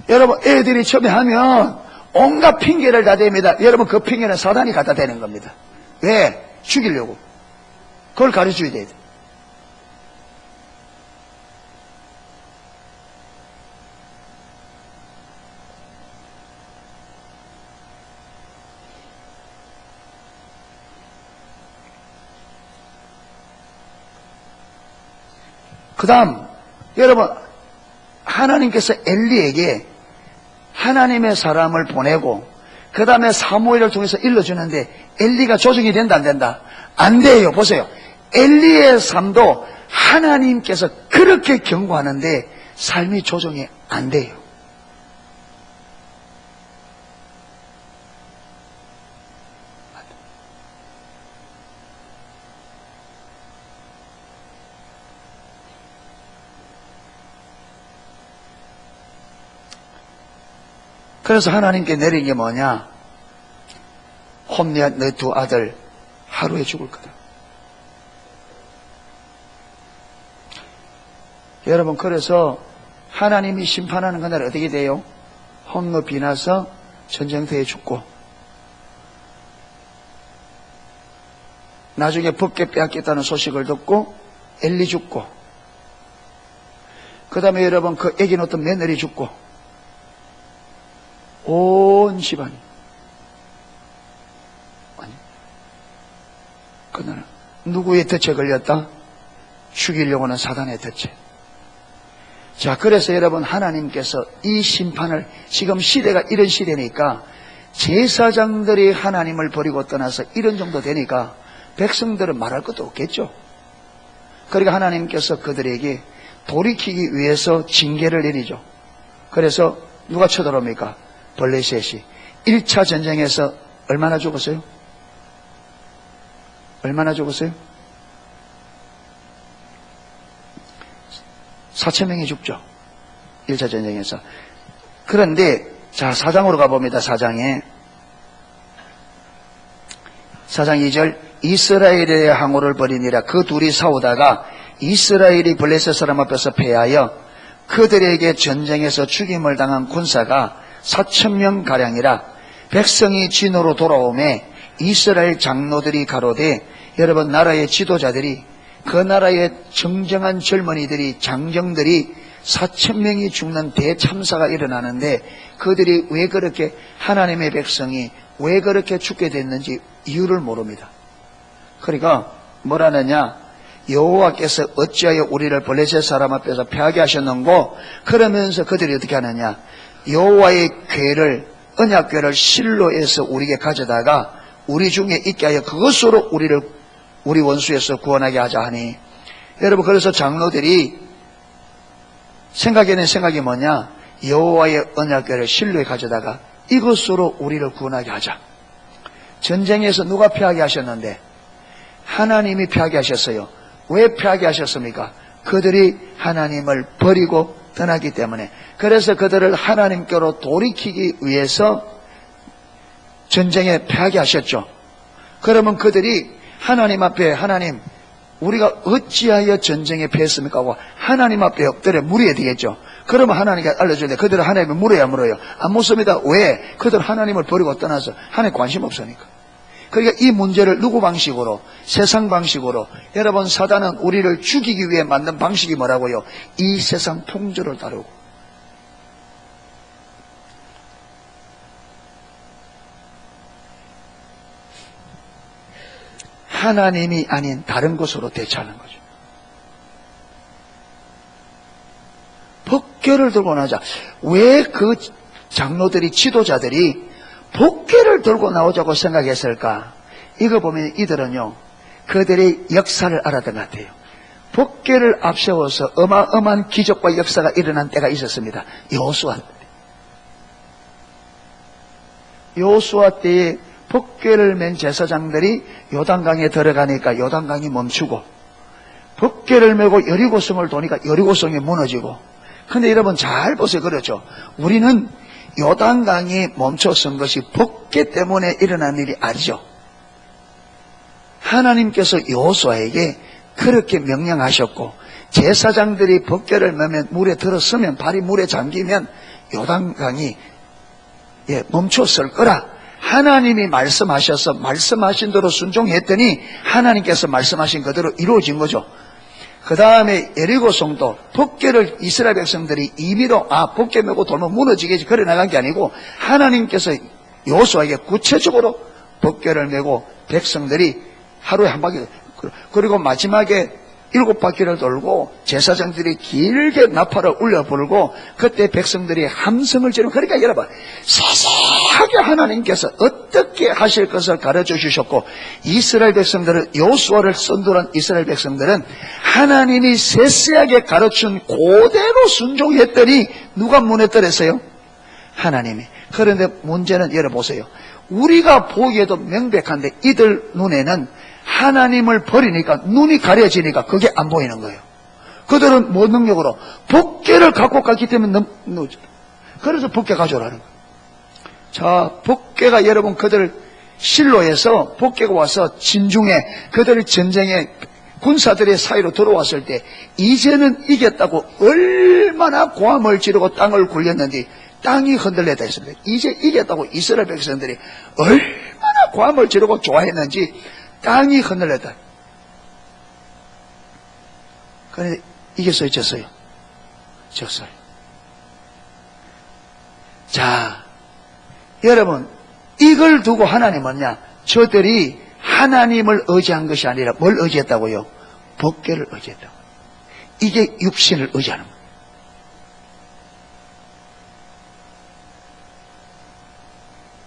여러분, 애들이 처음에 하면 온갖 핑계를 다 댑니다. 여러분, 그 핑계는 사단이 갖다 대는 겁니다. 왜? 죽이려고. 그걸 가르쳐줘야 돼요. 그 다음, 여러분, 하나님께서 엘리에게 하나님의 사람을 보내고 그 다음에 사무엘을 통해서 일러주는데 엘리가 조정이 된다 안 된다? 안 돼요. 보세요. 엘리의 삶도 하나님께서 그렇게 경고하는데 삶이 조정이 안 돼요. 그래서 하나님께 내린 게 뭐냐? 홈리아 너 두 아들 하루에 죽을 거다. 여러분, 그래서 하나님이 심판하는 그날 어떻게 돼요? 홈로 비나서 전쟁터에 죽고 나중에 법궤 빼앗겼다는 소식을 듣고 엘리 죽고 그 다음에 여러분 그 애기 놓던 며느리 죽고 온 집안이. 아니, 그날 누구의 덫에 걸렸다? 죽이려고 하는 사단의 덫에. 자, 그래서 여러분 하나님께서 이 심판을, 지금 시대가 이런 시대니까 제사장들이 하나님을 버리고 떠나서 이런 정도 되니까 백성들은 말할 것도 없겠죠. 그러니까 하나님께서 그들에게 돌이키기 위해서 징계를 내리죠. 그래서 누가 쳐들어옵니까? 블레셋이 1차 전쟁에서 얼마나 죽었어요? 얼마나 죽었어요? 4,000명이 죽죠. 1차 전쟁에서. 그런데 자, 4장으로 가봅니다. 4장에 4장 2절 이스라엘의 항우를 벌이니라. 그 둘이 싸우다가 이스라엘이 블레셋 사람 앞에서 패하여 그들에게 전쟁에서 죽임을 당한 군사가 4,000명 가량이라. 백성이 진으로 돌아오매 이스라엘 장로들이 가로되, 여러분 나라의 지도자들이, 그 나라의 정정한 젊은이들이, 장정들이 4,000명이 죽는 대참사가 일어나는데 그들이 왜 그렇게, 하나님의 백성이 왜 그렇게 죽게 됐는지 이유를 모릅니다. 그러니까 뭐라느냐, 여호와께서 어찌하여 우리를 블레셋 사람 앞에서 패하게 하셨는고, 그러면서 그들이 어떻게 하느냐, 여호와의 궤를, 언약궤를 실로에서 우리에게 가져다가 우리 중에 있게 하여 그것으로 우리를 우리 원수에서 구원하게 하자 하니. 여러분, 그래서 장로들이 생각에는 생각이 뭐냐, 여호와의 언약궤를 실로에 가져다가 이것으로 우리를 구원하게 하자. 전쟁에서 누가 패하게 하셨는데? 하나님이 패하게 하셨어요. 왜 패하게 하셨습니까? 그들이 하나님을 버리고 떠나기 때문에. 그래서 그들을 하나님께로 돌이키기 위해서 전쟁에 패하게 하셨죠. 그러면 그들이 하나님 앞에, 하나님 우리가 어찌하여 전쟁에 패했습니까 하고 하나님 앞에 엎드려 물어야 되겠죠. 그러면 하나님께 알려줘야 돼. 그들은 하나님을 물어야 물어요. 안 묻습니다. 왜? 그들은 하나님을 버리고 떠나서 하나님 관심 없으니까. 그러니까 이 문제를 누구 방식으로? 세상 방식으로. 여러분, 사단은 우리를 죽이기 위해 만든 방식이 뭐라고요? 이 세상 풍조를 따르고. 하나님이 아닌 다른 것으로 대처하는 거죠. 법궤를 들고 나오자. 왜 그 장로들이, 지도자들이 법궤를 들고 나오자고 생각했을까? 이거 보면 이들은요, 그들의 역사를 알았던 것 같아요. 법궤를 앞세워서 어마어마한 기적과 역사가 일어난 때가 있었습니다. 여호수아. 여호수아 때에 법궤를 맨 제사장들이 요단강에 들어가니까 요단강이 멈추고, 법궤를 메고 여리고성을 도니까 여리고성이 무너지고. 근데 여러분 잘 보세요. 그렇죠? 우리는 요단강이 멈춰선 것이 법궤 때문에 일어난 일이 아니죠. 하나님께서 여호수아에게 그렇게 명령하셨고, 제사장들이 법궤를 메면 물에 들어서면, 발이 물에 잠기면 요단강이 멈췄을 거라 하나님이 말씀하셔서 말씀하신 대로 순종했더니 하나님께서 말씀하신 그대로 이루어진 거죠. 그 다음에 여리고성도 법궤를 이스라엘 백성들이 임의로 법궤 메고 돌면 무너지겠지 그래 나간 게 아니고, 하나님께서 여호수아에게 구체적으로 법궤를 메고 백성들이 하루에 한 바퀴, 그리고 마지막에 7바퀴를 돌고 제사장들이 길게 나팔을 울려 부르고, 그때 백성들이 함성을 지르고. 그러니까 여러분, 세세하게 하나님께서 어떻게 하실 것을 가르쳐 주셨고, 이스라엘 백성들은, 여호수아를 선동한 이스라엘 백성들은 하나님이 세세하게 가르친 그대로 순종했더니 누가 무너뜨렸어요? 하나님이. 그런데 문제는 열어보세요. 우리가 보기에도 명백한데 이들 눈에는 하나님을 버리니까, 눈이 가려지니까 그게 안 보이는 거예요. 그들은 뭐 능력으로? 법궤를 갖고 갔기 때문에 그래서 법궤 가져오라는 거예요. 자, 법궤가 여러분 그들 실로에서 법궤가 와서 진중에 그들 전쟁에 군사들의 사이로 들어왔을 때 이제는 이겼다고 얼마나 고함을 지르고 땅을 굴렸는지, 땅이 흔들렸다 했습니다. 이제 이겼다고 이스라엘 백성들이 얼마나 고함을 지르고 좋아했는지 땅이 흔들렸다. 그런데 이겼어요, 졌어요? 졌어요. 자, 여러분, 이걸 두고 하나님은요, 저들이 하나님을 의지한 것이 아니라 뭘 의지했다고요? 법궤를 의지했다고. 이게 육신을 의지하는 거예요.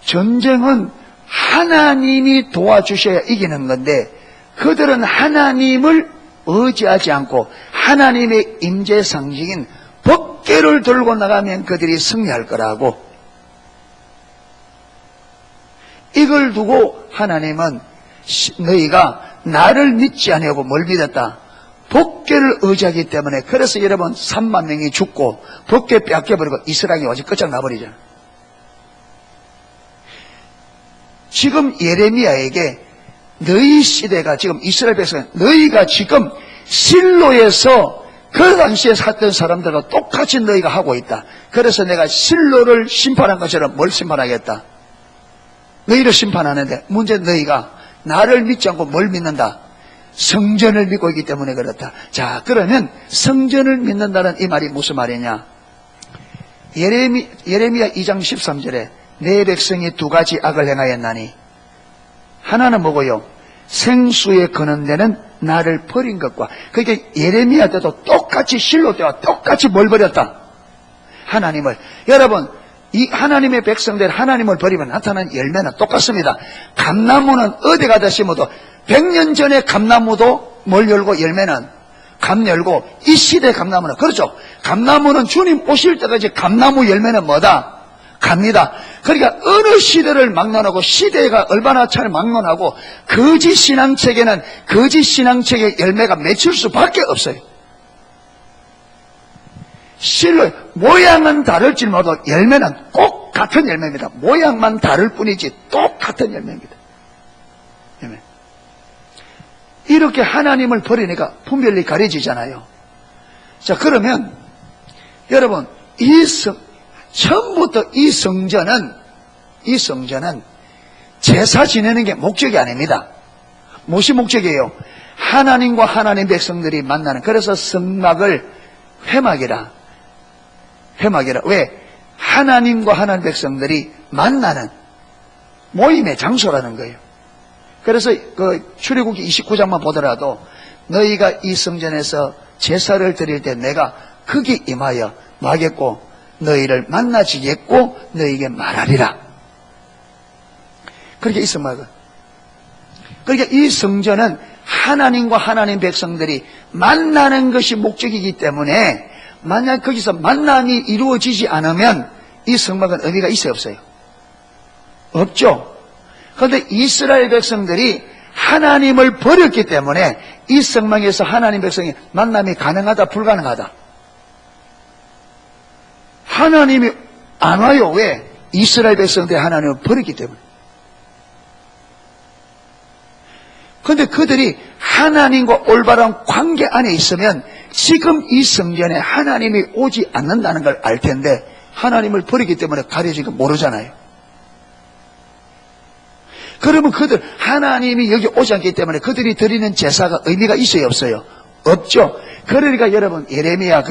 전쟁은 하나님이 도와주셔야 이기는 건데, 그들은 하나님을 의지하지 않고 하나님의 임재 상징인 법궤를 들고 나가면 그들이 승리할 거라고, 이걸 두고 하나님은 너희가 나를 믿지 아니하고 뭘 믿었다? 법궤를 의지하기 때문에. 그래서 여러분 3만 명이 죽고 법궤 뺏겨버리고 이스라엘이 완전히 끝장나버리잖아. 지금 예레미야에게 너희 시대가, 지금 이스라엘 백성, 너희가 지금 실로에서 그 당시에 살던 사람들과 똑같이 너희가 하고 있다. 그래서 내가 실로를 심판한 것처럼 뭘 심판하겠다? 너희를 심판하는데, 문제는 너희가 나를 믿지 않고 뭘 믿는다? 성전을 믿고 있기 때문에 그렇다. 자, 그러면 성전을 믿는다는 이 말이 무슨 말이냐? 예레미야 2장 13절에 내 백성이 두 가지 악을 행하였나니, 하나는 뭐고요? 생수에 거는 데는 나를 버린 것과. 그게 예레미야 때도 똑같이, 실로 때와 똑같이 뭘 버렸다? 하나님을. 여러분, 이 하나님의 백성들 하나님을 버리면 나타나는 열매는 똑같습니다. 감나무는 어디 가다 심어도 100년 전에 감나무도 뭘 열고, 열매는 감 열고, 이 시대 감나무는 그렇죠. 감나무는 주님 오실 때까지 감나무 열매는 뭐다? 갑니다. 그러니까 어느 시대를 막론하고, 시대가 얼마나 차를 막론하고, 거짓 신앙책에는 거짓 신앙책의 열매가 맺힐 수밖에 없어요. 실로 모양은 다를지 몰라도 열매는 꼭 같은 열매입니다. 모양만 다를 뿐이지 똑같은 열매입니다. 열매. 이렇게 하나님을 버리니까 분별이 가려지잖아요. 자, 그러면 여러분, 처음부터 이 성전은 제사 지내는 게 목적이 아닙니다. 무엇이 목적이에요? 하나님과 하나님 백성들이 만나는, 그래서 성막을 회막이라. 왜? 하나님과 하나님 백성들이 만나는 모임의 장소라는 거예요. 그래서 그 출애굽기 29장만 보더라도 너희가 이 성전에서 제사를 드릴 때 내가 거기 임하여 뭐 하겠고, 너희를 만나지겠고 너희에게 말하리라. 그렇게 이 성막은, 그러니까 이 성전은 하나님과 하나님 백성들이 만나는 것이 목적이기 때문에, 만약 거기서 만남이 이루어지지 않으면 이 성막은 의미가 있어요, 없어요? 없죠. 그런데 이스라엘 백성들이 하나님을 버렸기 때문에 이 성막에서 하나님 백성이 만남이 가능하다 불가능하다? 하나님이 안 와요. 왜? 이스라엘 백성들이 하나님을 버렸기 때문에. 그런데 그들이 하나님과 올바른 관계 안에 있으면 지금 이 성전에 하나님이 오지 않는다는 걸 알 텐데 하나님을 버리기 때문에 가려진 거 모르잖아요. 그러면 그들 하나님이 여기 오지 않기 때문에 그들이 드리는 제사가 의미가 있어요 없어요? 없죠. 그러니까 여러분 예레미야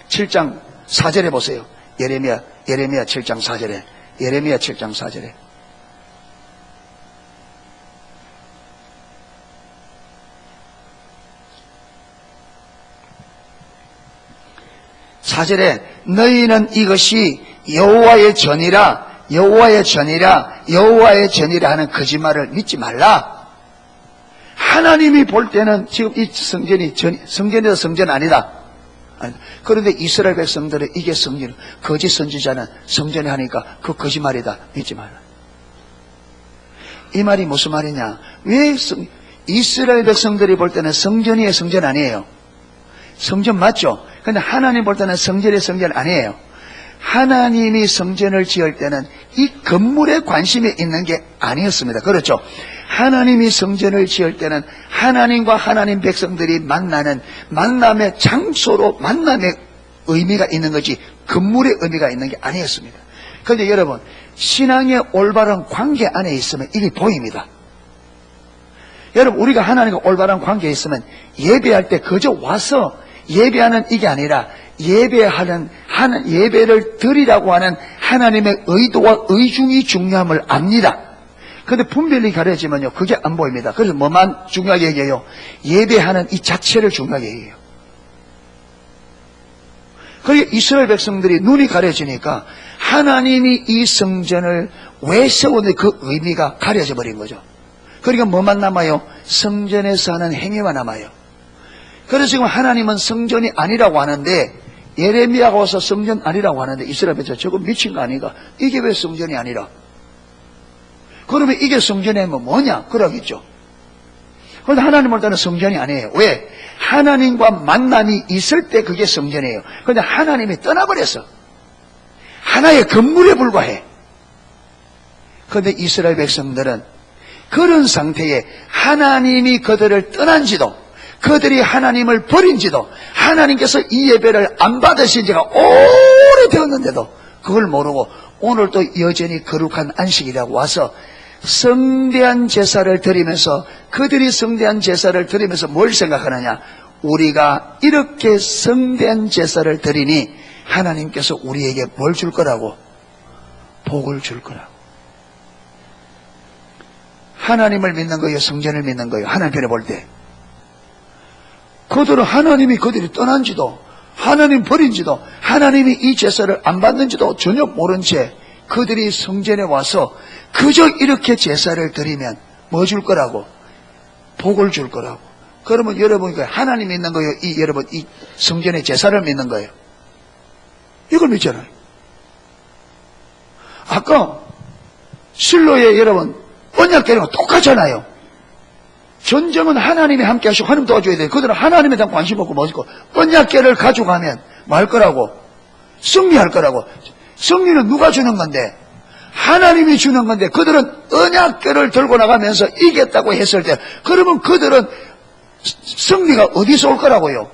7장 4절에 보세요. 예레미야 7장 4절에 예레미야 7장 4절에 너희는 이것이 여호와의 전이라 하는 거짓말을 믿지 말라. 하나님이 볼 때는 지금 이 성전이 성전이다 성전 아니다. 그런데 이스라엘 백성들은 이게 성전, 거짓 선지자는 성전에 하니까 그 거짓말이다 믿지 말라. 이 말이 무슨 말이냐? 왜 이스라엘 백성들이 볼 때는 성전이에요 성전 아니에요? 성전 맞죠? 근데 하나님 볼 때는 성전이 성전 아니에요. 하나님이 성전을 지을 때는 이 건물에 관심이 있는 게 아니었습니다. 그렇죠? 하나님이 성전을 지을 때는 하나님과 하나님 백성들이 만나는 만남의 장소로 만남의 의미가 있는 거지 건물의 의미가 있는 게 아니었습니다. 그런데 여러분 신앙의 올바른 관계 안에 있으면 이게 보입니다. 여러분 우리가 하나님과 올바른 관계에 있으면 예배할 때 그저 와서 예배하는 이게 아니라 예배를 드리라고 하는 하나님의 의도와 의중이 중요함을 압니다. 그런데 분별이 가려지면요 그게 안 보입니다. 그래서 뭐만 중요하게 얘기해요? 예배하는 이 자체를 중요하게 얘기해요. 그러니까 이스라엘 백성들이 눈이 가려지니까 하나님이 이 성전을 왜 세웠는지 그 의미가 가려져 버린 거죠. 그러니까 뭐만 남아요? 성전에서 하는 행위만 남아요. 그래서 지금 하나님은 성전이 아니라고 하는데 예레미야가 와서 성전 아니라고 하는데 이스라엘 백성 저거 미친 거 아닌가? 이게 왜 성전이 아니라? 그러면 이게 성전이면 뭐냐? 그러겠죠. 그런데 하나님 볼 때는 성전이 아니에요. 왜? 하나님과 만남이 있을 때 그게 성전이에요. 그런데 하나님이 떠나버렸어. 하나의 건물에 불과해. 그런데 이스라엘 백성들은 그런 상태에 하나님이 그들을 떠난지도 그들이 하나님을 버린지도 하나님께서 이 예배를 안 받으신 지가 오래되었는데도 그걸 모르고 오늘 또 여전히 거룩한 안식이라고 와서 성대한 제사를 드리면서 그들이 성대한 제사를 드리면서 뭘 생각하느냐? 우리가 이렇게 성대한 제사를 드리니 하나님께서 우리에게 뭘 줄 거라고? 복을 줄 거라고. 하나님을 믿는 거예요? 성전을 믿는 거예요? 하나님 편에 볼 때. 그들은 하나님이 그들이 떠난지도 하나님 버린지도 하나님이 이 제사를 안 받는지도 전혀 모른 채 그들이 성전에 와서 그저 이렇게 제사를 드리면 뭐 줄 거라고? 복을 줄 거라고. 그러면 여러분이 하나님 믿는 거예요? 여러분 이 성전의 제사를 믿는 거예요? 이걸 믿잖아요. 아까 실로의 여러분 언약궤랑 똑같잖아요. 전쟁은 하나님이 함께 하시고 하나님 도와줘야 돼요. 그들은 하나님에 대한 관심 없고 뭐지고 언약궤를 가져가면 뭐 할 거라고? 승리할 거라고. 승리는 누가 주는 건데? 하나님이 주는 건데 그들은 언약궤를 들고 나가면서 이겼다고 했을 때 그러면 그들은 승리가 어디서 올 거라고요?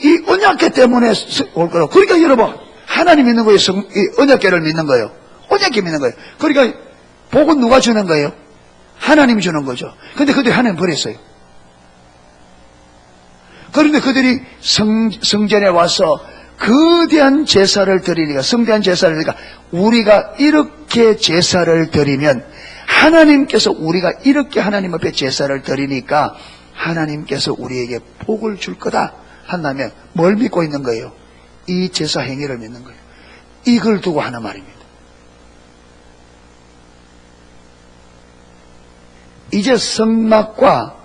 이 언약궤 때문에 올 거라고. 그러니까 여러분 하나님 믿는 거예요? 이 언약궤를 믿는 거예요? 언약궤 믿는 거예요. 그러니까 복은 누가 주는 거예요? 하나님이 주는 거죠. 그런데 그들이 하나님 버렸어요. 그런데 그들이 성전에 와서 거대한 제사를 드리니까 성대한 제사를 드리니까 우리가 이렇게 제사를 드리면 하나님께서 우리가 이렇게 하나님 앞에 제사를 드리니까 하나님께서 우리에게 복을 줄 거다 한다면 뭘 믿고 있는 거예요? 이 제사 행위를 믿는 거예요. 이걸 두고 하는 말입니다. 이제 성막과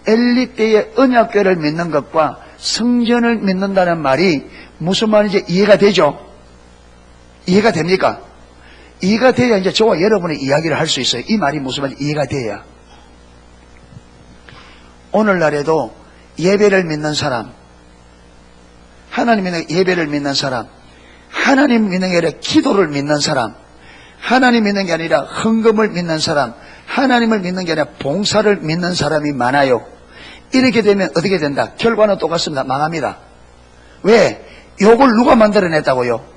엘리 때의 언약궤를 믿는 것과 성전을 믿는다는 말이 무슨 말인지 이해가 되죠? 이해가 됩니까? 이해가 돼야 이제 저와 여러분의 이야기를 할 수 있어요. 이 말이 무슨 말인지 이해가 돼야. 오늘날에도 예배를 믿는 사람, 하나님 믿는 예배를 믿는 사람, 하나님 믿는 게 아니라 기도를 믿는 사람, 하나님 믿는 게 아니라 헌금을 믿는 사람, 하나님을 믿는 게 아니라 봉사를 믿는 사람이 많아요. 이렇게 되면 어떻게 된다? 결과는 똑같습니다. 망합니다. 왜? 요걸 누가 만들어냈다고요?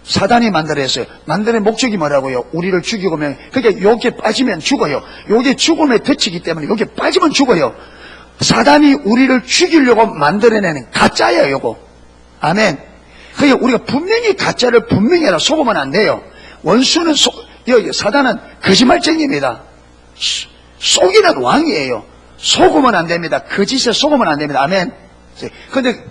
사단이 만들어냈어요. 만드는 목적이 뭐라고요? 우리를 죽이고, 그러니까 여기에 빠지면 죽어요. 여기에 죽음에 덧치기 때문에 여기에 빠지면 죽어요. 사단이 우리를 죽이려고 만들어내는 가짜예요, 요거. 아멘. 그러니까 우리가 분명히 가짜를 분명히 해라. 속으면 안 돼요. 원수는 사단은 거짓말쟁이입니다. 속이는 왕이에요. 속으면 안 됩니다. 거짓에 속으면 안 됩니다. 아멘. 근데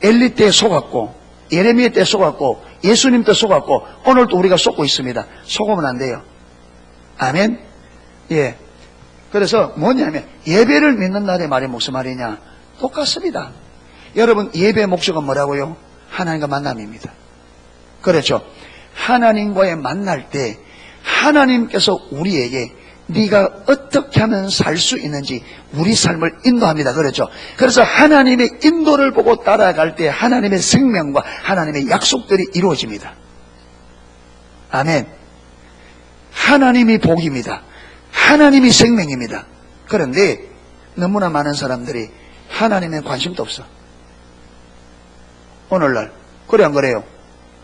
엘리 때 속았고, 예레미야 때 속았고, 예수님 때 속았고, 오늘도 우리가 속고 있습니다. 속으면 안 돼요. 아멘. 예. 그래서 뭐냐면, 예배를 믿는 날의 말이 무슨 말이냐? 똑같습니다. 여러분, 예배의 목적은 뭐라고요? 하나님과 만남입니다. 그렇죠. 하나님과의 만날 때, 하나님께서 우리에게 네가 어떻게 하면 살 수 있는지 우리 삶을 인도합니다. 그렇죠. 그래서 하나님의 인도를 보고 따라갈 때 하나님의 생명과 하나님의 약속들이 이루어집니다. 아멘. 하나님이 복입니다. 하나님이 생명입니다. 그런데 너무나 많은 사람들이 하나님에 관심도 없어. 오늘날 그래 안 그래요?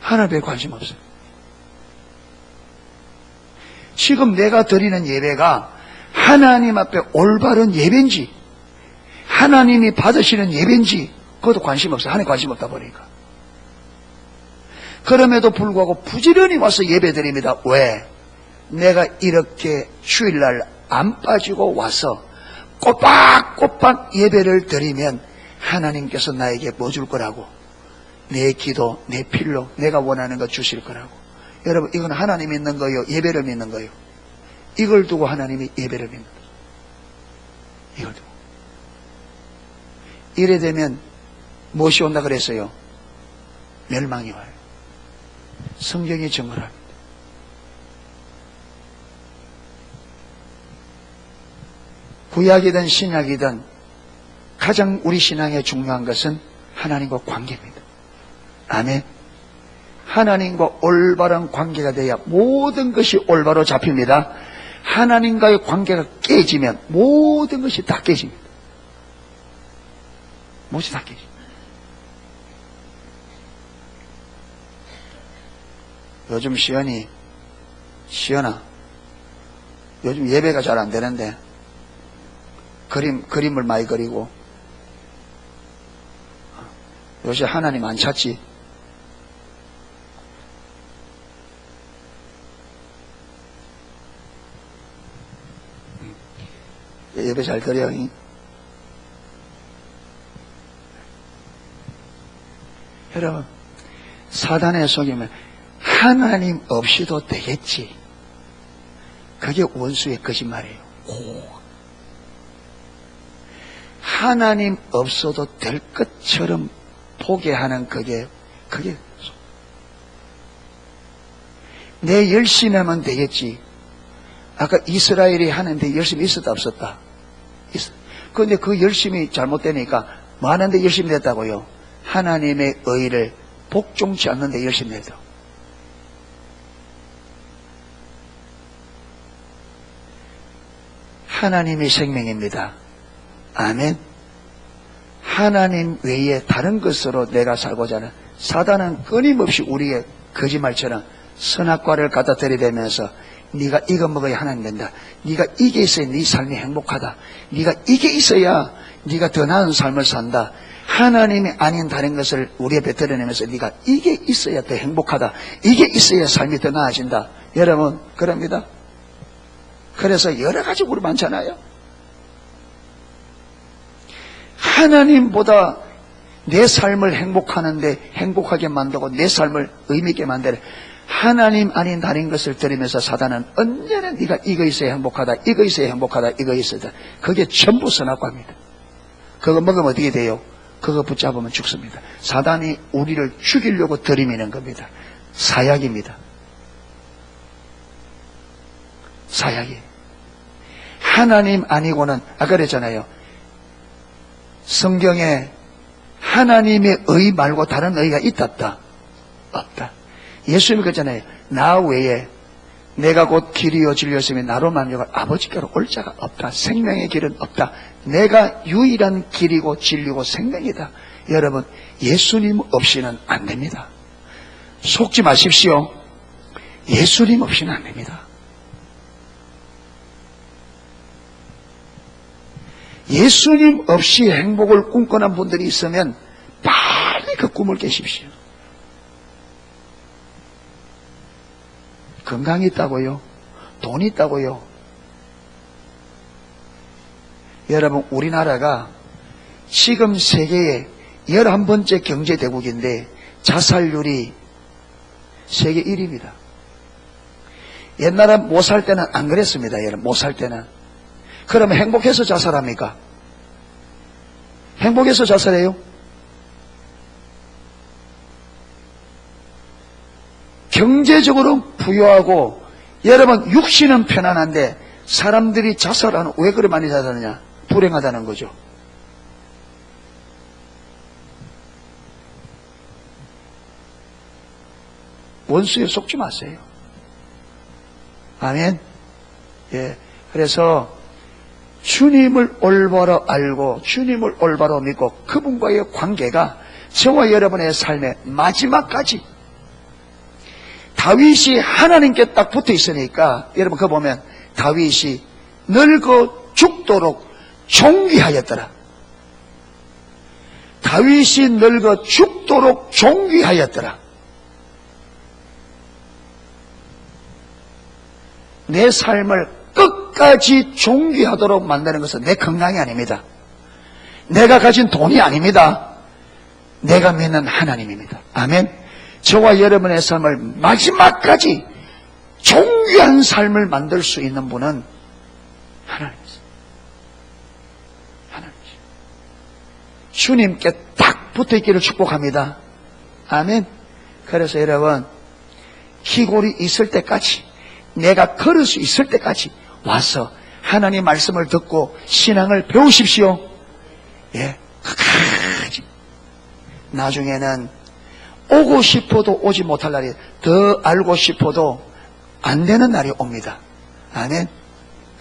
하나님에 관심 없어요. 지금 내가 드리는 예배가 하나님 앞에 올바른 예배인지 하나님이 받으시는 예배인지 그것도 관심 없어요. 하나님 관심 없다 보니까. 그럼에도 불구하고 부지런히 와서 예배 드립니다. 왜? 내가 이렇게 주일날 안 빠지고 와서 꼬박꼬박 예배를 드리면 하나님께서 나에게 뭐 줄 거라고? 내 기도, 내 필로 내가 원하는 거 주실 거라고. 여러분, 이건 하나님 믿는 거예요? 예배를 믿는 거예요? 이걸 두고 하나님이 예배를 믿는 거예요. 이걸 두고. 이래 되면 무엇이 온다 그랬어요? 멸망이 와요. 성경이 증거를 합니다. 구약이든 신약이든 가장 우리 신앙에 중요한 것은 하나님과 관계입니다. 아멘. 하나님과 올바른 관계가 돼야 모든 것이 올바로 잡힙니다. 하나님과의 관계가 깨지면 모든 것이 다 깨집니다. 무엇이 다 깨집니다. 요즘 시연아, 요즘 예배가 잘 안 되는데 그림을 많이 그리고 요새 하나님 안 찾지? 예배 잘 드려. 여러분, 사단의 속임은 하나님 없이도 되겠지. 그게 원수의 거짓말이에요. 하나님 없어도 될 것처럼 보게 하는 그게 내 열심히 하면 되겠지. 아까 이스라엘이 하는데 열심히 있었다 없었다? 그런데 그 열심히 잘못되니까 뭐 하는데 열심히 됐다고요? 하나님의 의를 복종치 않는데 열심히 됐다고. 하나님이 생명입니다. 아멘. 하나님 외에 다른 것으로 내가 살고자 하는 사단은 끊임없이 우리의 거짓말처럼 선악과를 갖다 들이대면서 네가 이거 먹어야 하나님 된다. 네가 이게 있어야 네 삶이 행복하다. 네가 이게 있어야 네가 더 나은 삶을 산다. 하나님이 아닌 다른 것을 우리 앞에 드러내면서 네가 이게 있어야 더 행복하다. 이게 있어야 삶이 더 나아진다. 여러분 그럽니다. 그래서 여러 가지 우리 많잖아요. 하나님보다 내 삶을 행복하게 만들고 내 삶을 의미있게 만드는 하나님 아닌 다른 것을 들으면서 사단은 언제나 네가 이거 있어야 행복하다, 이거 있어야 행복하다, 이거 있어야. 그게 전부 선악과입니다. 그거 먹으면 어떻게 돼요? 그거 붙잡으면 죽습니다. 사단이 우리를 죽이려고 들이미는 겁니다. 사약입니다. 사약이에요. 하나님 아니고는, 아까 그랬잖아요. 성경에 하나님의 의 말고 다른 의가 있다? 없다. 예수님이 그랬잖아요. 나 외에 내가 곧 길이요 진리였으며 나로 말미암아 아버지께로 올 자가 없다. 생명의 길은 없다. 내가 유일한 길이고 진리고 생명이다. 여러분, 예수님 없이는 안 됩니다. 속지 마십시오. 예수님 없이는 안 됩니다. 예수님 없이 행복을 꿈꾸는 분들이 있으면 빨리 그 꿈을 깨십시오. 건강이 있다고요? 돈이 있다고요? 여러분, 우리나라가 지금 세계의 11번째 경제대국인데 자살률이 세계 1위입니다. 옛날에 못 살 때는 안 그랬습니다. 여러분, 못 살 때는. 그러면 행복해서 자살합니까? 행복해서 자살해요? 경제적으로 부유하고 여러분 육신은 편안한데 사람들이 자살하는, 왜 그렇게 많이 자살하느냐? 불행하다는 거죠. 원수에 속지 마세요. 아멘. 예. 그래서 주님을 올바로 알고 주님을 올바로 믿고 그분과의 관계가 저와 여러분의 삶의 마지막까지, 다윗이 하나님께 딱 붙어 있으니까 여러분 그거 보면 다윗이 늙어 죽도록 존귀하였더라. 다윗이 늙어 죽도록 존귀하였더라. 내 삶을 끝까지 존귀하도록 만드는 것은 내 건강이 아닙니다. 내가 가진 돈이 아닙니다. 내가 믿는 하나님입니다. 아멘. 저와 여러분의 삶을 마지막까지 존귀한 삶을 만들 수 있는 분은 하나님이십니다. 하나님이십니다. 주님께 딱 붙어있기를 축복합니다. 아멘. 그래서 여러분, 희골이 있을 때까지, 내가 걸을 수 있을 때까지 와서 하나님 말씀을 듣고 신앙을 배우십시오. 예, 끝까지. 나중에는 오고 싶어도 오지 못할 날이, 더 알고 싶어도 안 되는 날이 옵니다. 아멘.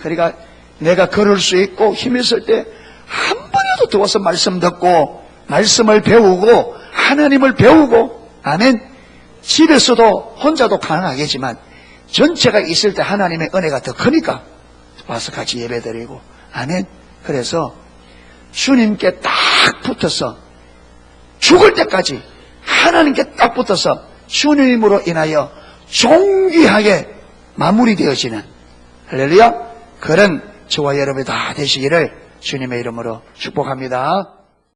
그러니까 내가 걸을 수 있고 힘 있을 때 한 번이라도 더 와서 말씀 듣고 말씀을 배우고 하나님을 배우고, 아멘. 집에서도 혼자도 가능하겠지만 전체가 있을 때 하나님의 은혜가 더 크니까 와서 같이 예배드리고, 아멘. 그래서 주님께 딱 붙어서 죽을 때까지 하나님께 딱 붙어서 주님으로 인하여 존귀하게 마무리되어지는, 할렐루야, 그런 저와 여러분이 다 되시기를 주님의 이름으로 축복합니다.